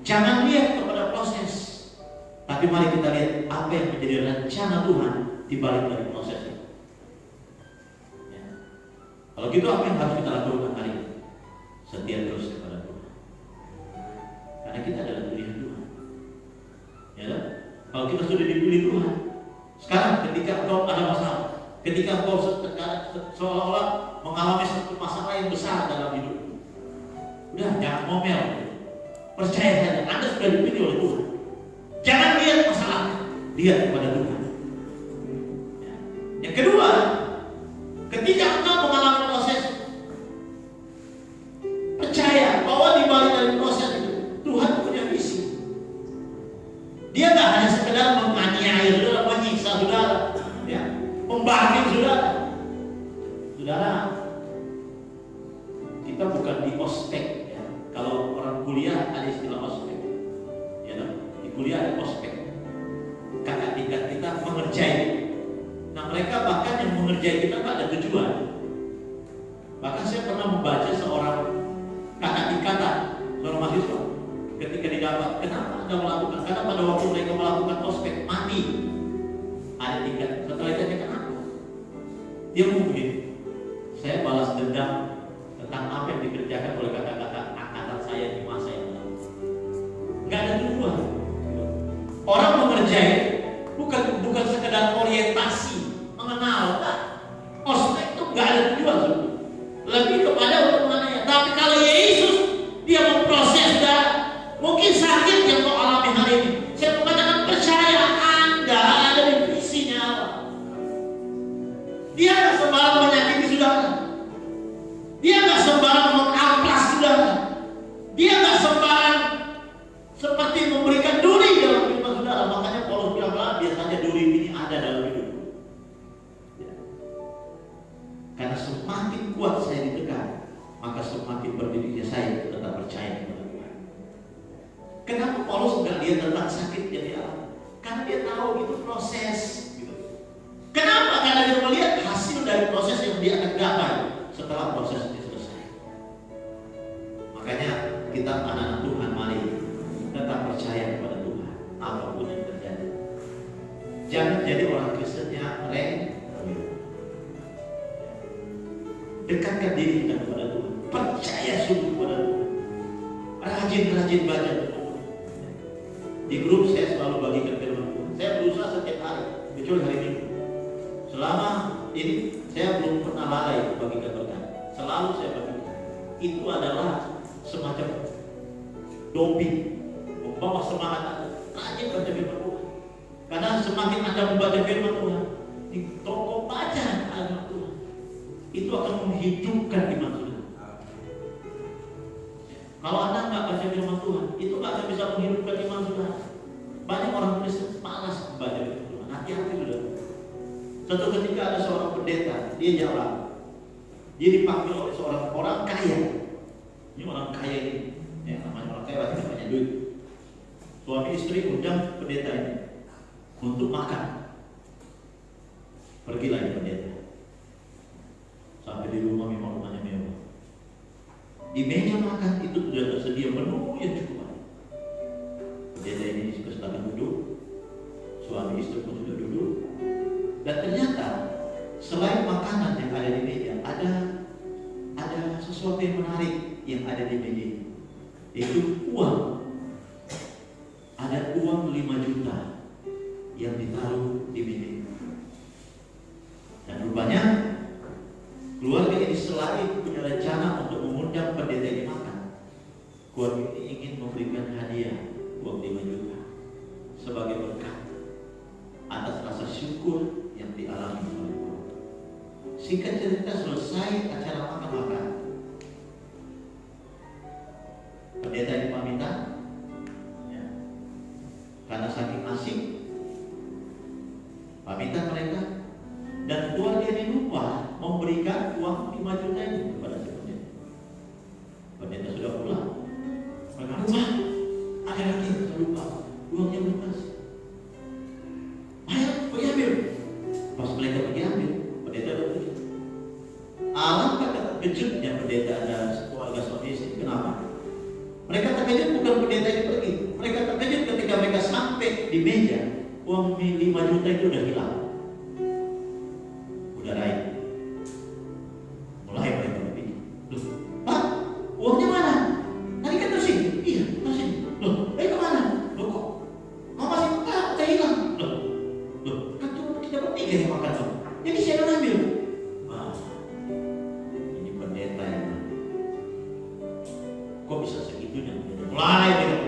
jangan lihat kepada proses, tapi mari kita lihat apa yang menjadi rencana Tuhan di balik dari proses itu. Ya. Kalau gitu apa yang harus kita lakukan hari ini? Setia terus kepada Tuhan. Karena kita adalah pilihan Tuhan. Ya, kalau kita sudah dipilih Tuhan, sekarang ketika engkau ada masalah, ketika engkau seolah-olah mengalami satu masalah yang besar dalam hidup, udah jangan ngomel, percaya saja Anda sudah dipilih oleh Tuhan. Jangan lihat masalahnya, lihat kepada Tuhan. Ya. Yang kedua, ketika engkau mengalami proses, percaya bahwa di balik dari proses itu Tuhan punya visi. Dia tidak hanya sekedar menganiaya saudara, menyiksa saudara, ya, membagi saudara. Saudara, kita bukan di ospek, ya. Kalau orang kuliah ada istilah ospek, ya, di kuliah ada ospek. Kakak tingkat kita mengerjai. Nah mereka bahkan yang mengerjai kita tak ada tujuan. Bahkan saya pernah membaca seorang kakak tingkatan, seorang mahasiswa, ketika didapat, kenapa Anda melakukan? Karena pada waktu mereka melakukan ospek mati, ada tingkat. Setelah itu dia kenapa? Dia mungkin saya balas dendam tentang apa yang dikerjakan oleh kakak-kakak angkatan saya di masa yang lalu. Gak ada tujuan. Orang mengerjai bukan sekedar orientasi, mengenal. Nah, ospek itu gak ada tujuan. Lebih kepada untuk mengenai. Tapi kalau Yesus dia memproses dan mungkin sakit yang kau alami hari ini, saya mengatakan percaya Anda ada di visinya Allah. Dia nggak sembarang menyakiti saudara. Dia nggak sembarang mengamplas saudara. Dia nggak sembarang seperti memberikan duri dalam hidup saudara. Makanya Paulus bilang biasanya duri ini ada dalam hidup. Ya. Karena semakin kuat saya ditekan, maka semakin berdirinya saya tetap percaya kepada Tuhan. Kenapa Paulus nggak lihat tentang sakit yang dialami? Karena dia tahu itu proses. Gitu. Kenapa? Karena dia melihat hasil dari proses yang dia akan gapai setelah proses ini selesai. Makanya kita anak-anak Tuhan, mari tetap percaya kepada Tuhan apapun yang terjadi. Jangan jadi orang Kristen yang rewel. Dekatkan diri kita kepada Tuhan. Percaya sungguh kepada Tuhan. Rajin-rajin baca Tuhan. Di grup saya selalu bagikan firman Tuhan. Saya berusaha setiap hari, kecuali hari Minggu. Selama ini saya belum pernah lalai bagikan berkat. Selalu saya bagikan. Itu adalah semacam doping, membawa semangat Anda. Rajin baca firman Tuhan. Karena semakin Anda membaca firman Tuhan, di toko baca firman Tuhan, itu akan menghidupkan iman saudara. Kalau Anda nggak baca firman Tuhan, itu nggak akan bisa menghidupkan iman saudara. Banyak orang Kristen malas membaca firman Tuhan. Hati-hati saudara. Suatu ketika ada seorang pendeta, dia jalan, dia dipanggil oleh seorang orang kaya. Ini orang kaya ini, ya, namanya orang kaya berarti banyak duit. Suami istri undang pendeta ini untuk makan. Pergilah ini pendeta. Sampai di rumah memang rumahnya mewah. Di meja makan itu sudah tersedia menu yang cukup banyak. Pendeta ini sedang duduk, suami istri pun sudah duduk, dan ternyata selain makanan yang ada di meja, ada sesuatu yang menarik yang ada di meja ini, yaitu uang. Ada uang 5 juta yang ditaruh di meja ini. Dan rupanya keluarga ini selain punya rencana untuk mengundang pendeta ini makan, keluarga ini ingin memberikan hadiah uang 5 juta sebagai berkat atas rasa syukur yang dialami oleh keluarga. Singkat cerita, selesai acara makan-makan, pendeta ini pamitan, Pak, ada lagi yang saya lupa, uangnya belum kasih. Ayo, pergi ambil. Pas mereka pergi ambil, pendeta udah pergi. Alangkah terkejutnya pendeta ada keluarga suami istri. Kenapa? Mereka terkejut bukan pendeta itu pergi. Mereka terkejut ketika mereka sampai di meja, uang 5 juta itu udah hilang. Udah raib. Mulai mereka berpikir, loh, Pak, uangnya mana? Tadi kan terus ini. Iya, terus ini. Loh, kemana? Loh kok? Mau masih enggak, udah hilang. Loh, kan cuma kita bertiga yang makan dong. Jadi siapa yang ambil? Wah, ini pendeta yang kok bisa segitunya? Mulai mereka.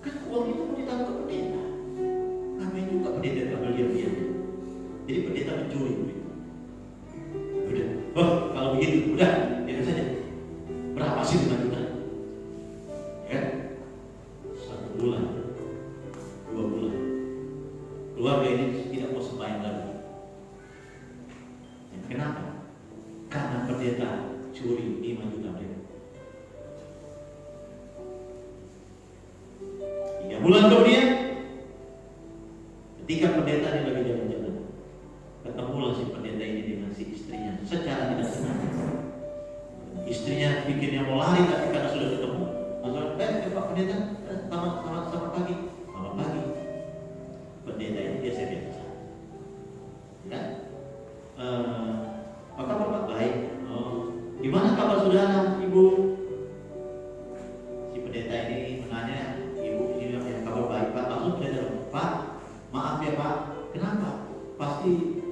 Kan uang itu mau ditaruh ke pendeta. Namanya juga pendeta ambil diam-diam. Jadi pendeta mencuri. Udah, kalau begitu, udah, itu saja. Berapa sih 5 juta? Ya, 1 bulan, 2 bulan. Keluarga ini tidak mau sembahyang lagi. Ya, kenapa? Karena pendeta curi 5 juta mereka. 3 bulan kemudian, ketika pendeta ini lagi jalan-jalan, ketemulah si pendeta ini dengan si istrinya secara tidak sengaja. Istrinya bikinnya mau lari, tapi karena sudah ketemu, langsung, Pak pendeta, selamat pagi. Selamat pagi. Pendeta ini biasa-biasa. Ya? Apa kabar Pak? Baik. Oh, gimana kabar saudara, Ibu? Si pendeta ini menanya, Ibu ini yang kabar baik Pak. Langsung pendeta, Pak, maaf ya Pak, kenapa? Pasti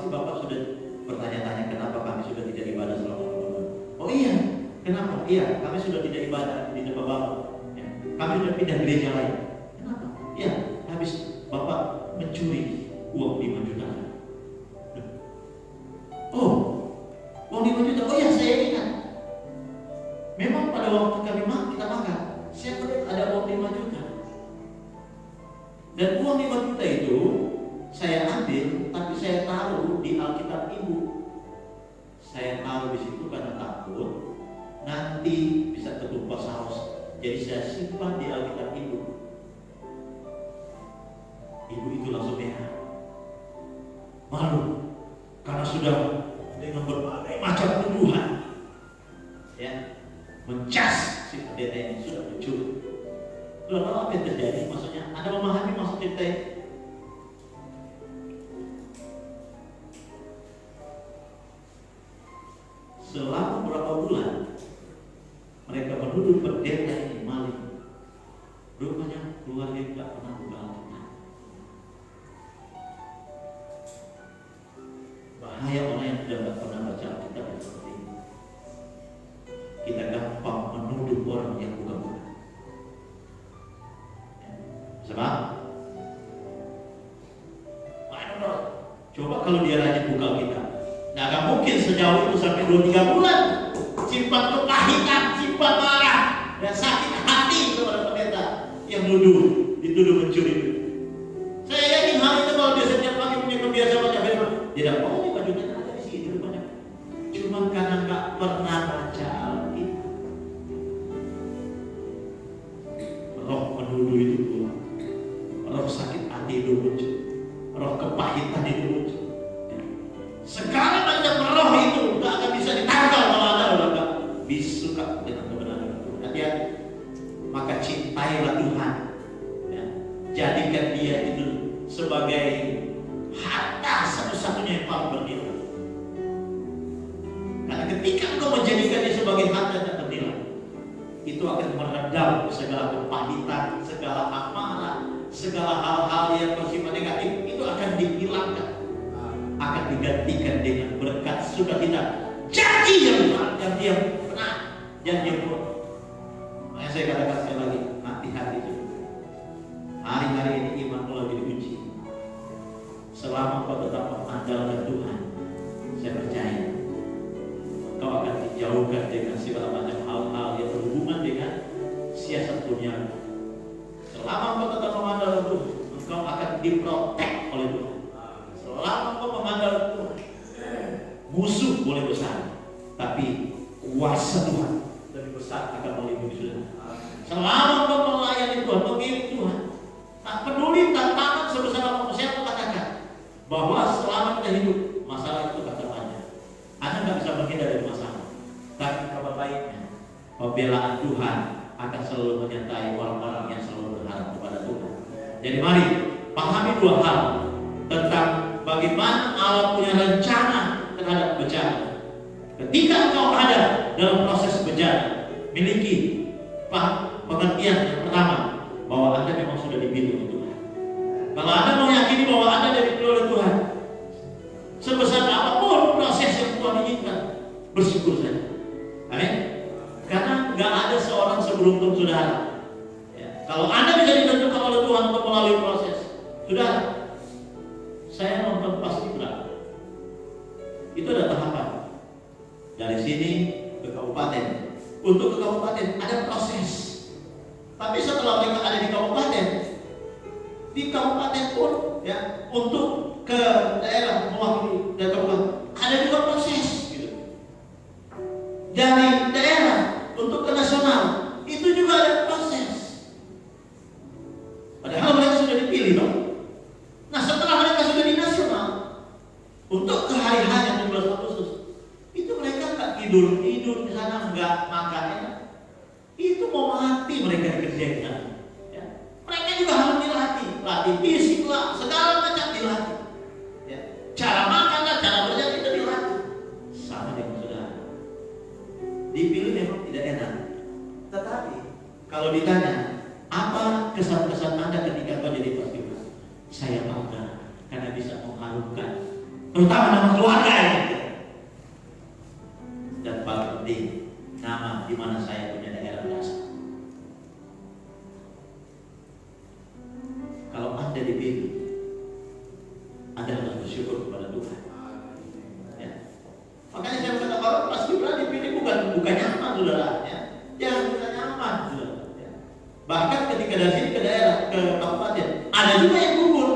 Bapak sudah bertanya-tanya kenapa kami sudah tidak ibadah selama Ramadan. Oh iya, kenapa? Iya, kami sudah tidak ibadah di tempat Bapak. Ya, kami sudah pindah gereja lain. Kenapa? Iya, habis Bapak mencuri uang 5 juta. Oh, uang 5 juta. Oh iya, saya ingat. Memang pada waktu kita makan, saya melihat ada uang 5 juta. Dan uang 5 juta itu saya ambil, tapi saya taruh di Alkitab Ibu. Saya taruh di situ karena takut nanti bisa ketumpah saus. Jadi saya simpan di Alkitab Ibu. Ibu itu langsung merah, malu karena sudah dengan berbagai macam tuduhan, ya, mencas si pendeta ini sudah mencuri. Lalu apa yang terjadi? Maksudnya, Anda memahami maksud cerita ini? Selama beberapa bulan mereka menuduh pendeta ini maling. Rupanya keluarga tidak pernah buka Alkitab. Bahaya orang yang tidak pernah baca Alkitab seperti ini. Kita gampang menuduh orang yang bukan-bukan. Sebab, coba kalau dia rajin buka Alkitab, nggak akan mungkin sejauh itu sampai 2-3 bulan simpan kepahitan, simpan marah dan sakit hati kepada pendeta yang dituduh mencuri. Saya yakin hal itu kalau dia setiap pagi punya kebiasaan baca firman, dia tidak mau nih bajunya ada di sini rupanya. Cuma karena nggak pernah baca Alkitab. Roh menuduh itu keluar, roh sakit hati itu muncul, roh kepahitan itu muncul. Sekarang macam roh itu tak akan bisa ditangkal kalau Anda sudah suka dengan kebenaran itu. Hati-hati. Maka cintailah Tuhan. Ya. Jadikan Dia itu sebagai harta satu-satunya yang paling bernilai. Karena ketika engkau menjadikan Dia sebagai harta yang bernilai, itu akan meredam segala kepahitan, segala amarah, segala hal-hal yang bersifat negatif itu akan dihilangkan. Akan digantikan dengan berkat sukacita, janji yang Dia pernah, janji yang pernah. Makanya saya katakan sekali lagi, hati-hati juga. Hari-hari ini iman lagi diuji. Selama kau tetap mengandalkan Tuhan, saya percaya kau akan dijauhkan dengan segala macam hal-hal yang berhubungan dengan siasat dunia. Selama kau tetap mengandalkan Tuhan, engkau akan diprotek oleh Tuhan. Selama kau mengandalkan Tuhan, musuh boleh besar, tapi kuasa Tuhan lebih besar akan melindungi saudara. Selama engkau melayani Tuhan, memilih Tuhan, tak peduli tantangan sebesar apa. Saya mau katakan bahwa selama kita hidup, masalah itu akan ada. Anda nggak bisa menghindar dari masalah. Tapi kabar baiknya, pembelaan Tuhan akan selalu menyertai orang-orang yang selalu berharap kepada Tuhan. Jadi mari pahami dua hal tentang bagaimana Allah punya rencana terhadap bencana. Ketika engkau ada dalam proses bencana, miliki pengertian yang pertama bahwa Anda memang sudah dipilih oleh Tuhan. Kalau Anda meyakini bahwa Anda dipilih oleh Tuhan, sebesar apapun proses yang Tuhan inginkan, bersyukur saja. Amin. Karena nggak ada seorang seberuntung saudara. Ya. Kalau Anda bisa ditentukan oleh Tuhan untuk melalui proses, saudara, saya nonton pasti berat. Itu ada tahapan. Dari sini ke kabupaten. Untuk ke kabupaten ada proses. Tapi setelah mereka ada di kabupaten pun, ya, untuk ke daerah mewakili dari kabupaten ada juga proses. Gitu. Dari daerah untuk ke nasional itu juga ada proses. Padahal mereka sudah dipilih, dong. Nah, setelah mereka sudah di nasional, untuk ke hari H yang 17 Agustus, itu mereka nggak tidur di sana, nggak makan, ya. Itu mau mati mereka dikerjakan. Ya. Mereka juga harus latih fisik lah, segala macam dilatih. Ya. Cara makan lah, cara berjalan itu dilatih. Sama dengan saudara. Dipilih memang tidak enak, tetapi kalau ditanya apa kesan-kesan Anda ketika kau jadi paskibra? Saya bangga karena bisa mengharumkan terutama nama keluarga ini. Dan paling penting nama di mana saya punya daerah berasal. Kalau Anda dipilih, Anda harus bersyukur kepada Tuhan. Ya. Makanya saya katakan paskibra dipilih bukan nyaman, saudara. Ya. Jangan kita nyaman, saudara. Ya. Bahkan ketika dari sini ke daerah, ke kabupaten, ada juga yang gugur.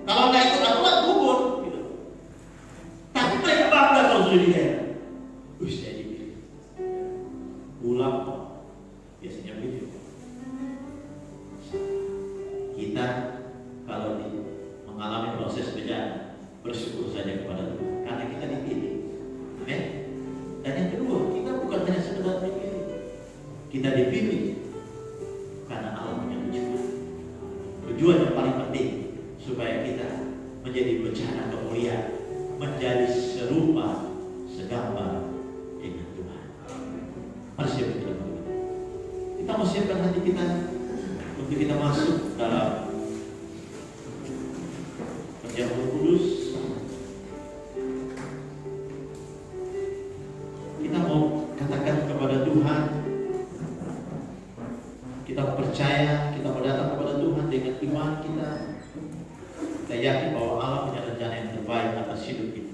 Kalau nggak ikut aturan gugur, gitu. Tapi mereka bangga kalau sudah di daerah. Saya dipilih. Pulang, biasanya begitu. Kita kalau mengalami proses bencana, bersyukur saja kepada Tuhan karena kita dipilih. Amin. Dan yang kedua, kita bukan hanya sekedar dipilih. Kita dipilih karena Allah punya tujuan. Tujuan yang paling penting supaya kita menjadi bencana kemuliaan, menjadi serupa segambar dengan Tuhan. Mari siapkan kita. Kita mau siapkan hati kita untuk kita masuk dalam kerja Roh Kudus. Kita mau katakan kepada Tuhan, kita percaya, kita berdatang kepada Tuhan dengan iman kita. Kita yakin bahwa Allah punya rencana yang terbaik atas hidup kita.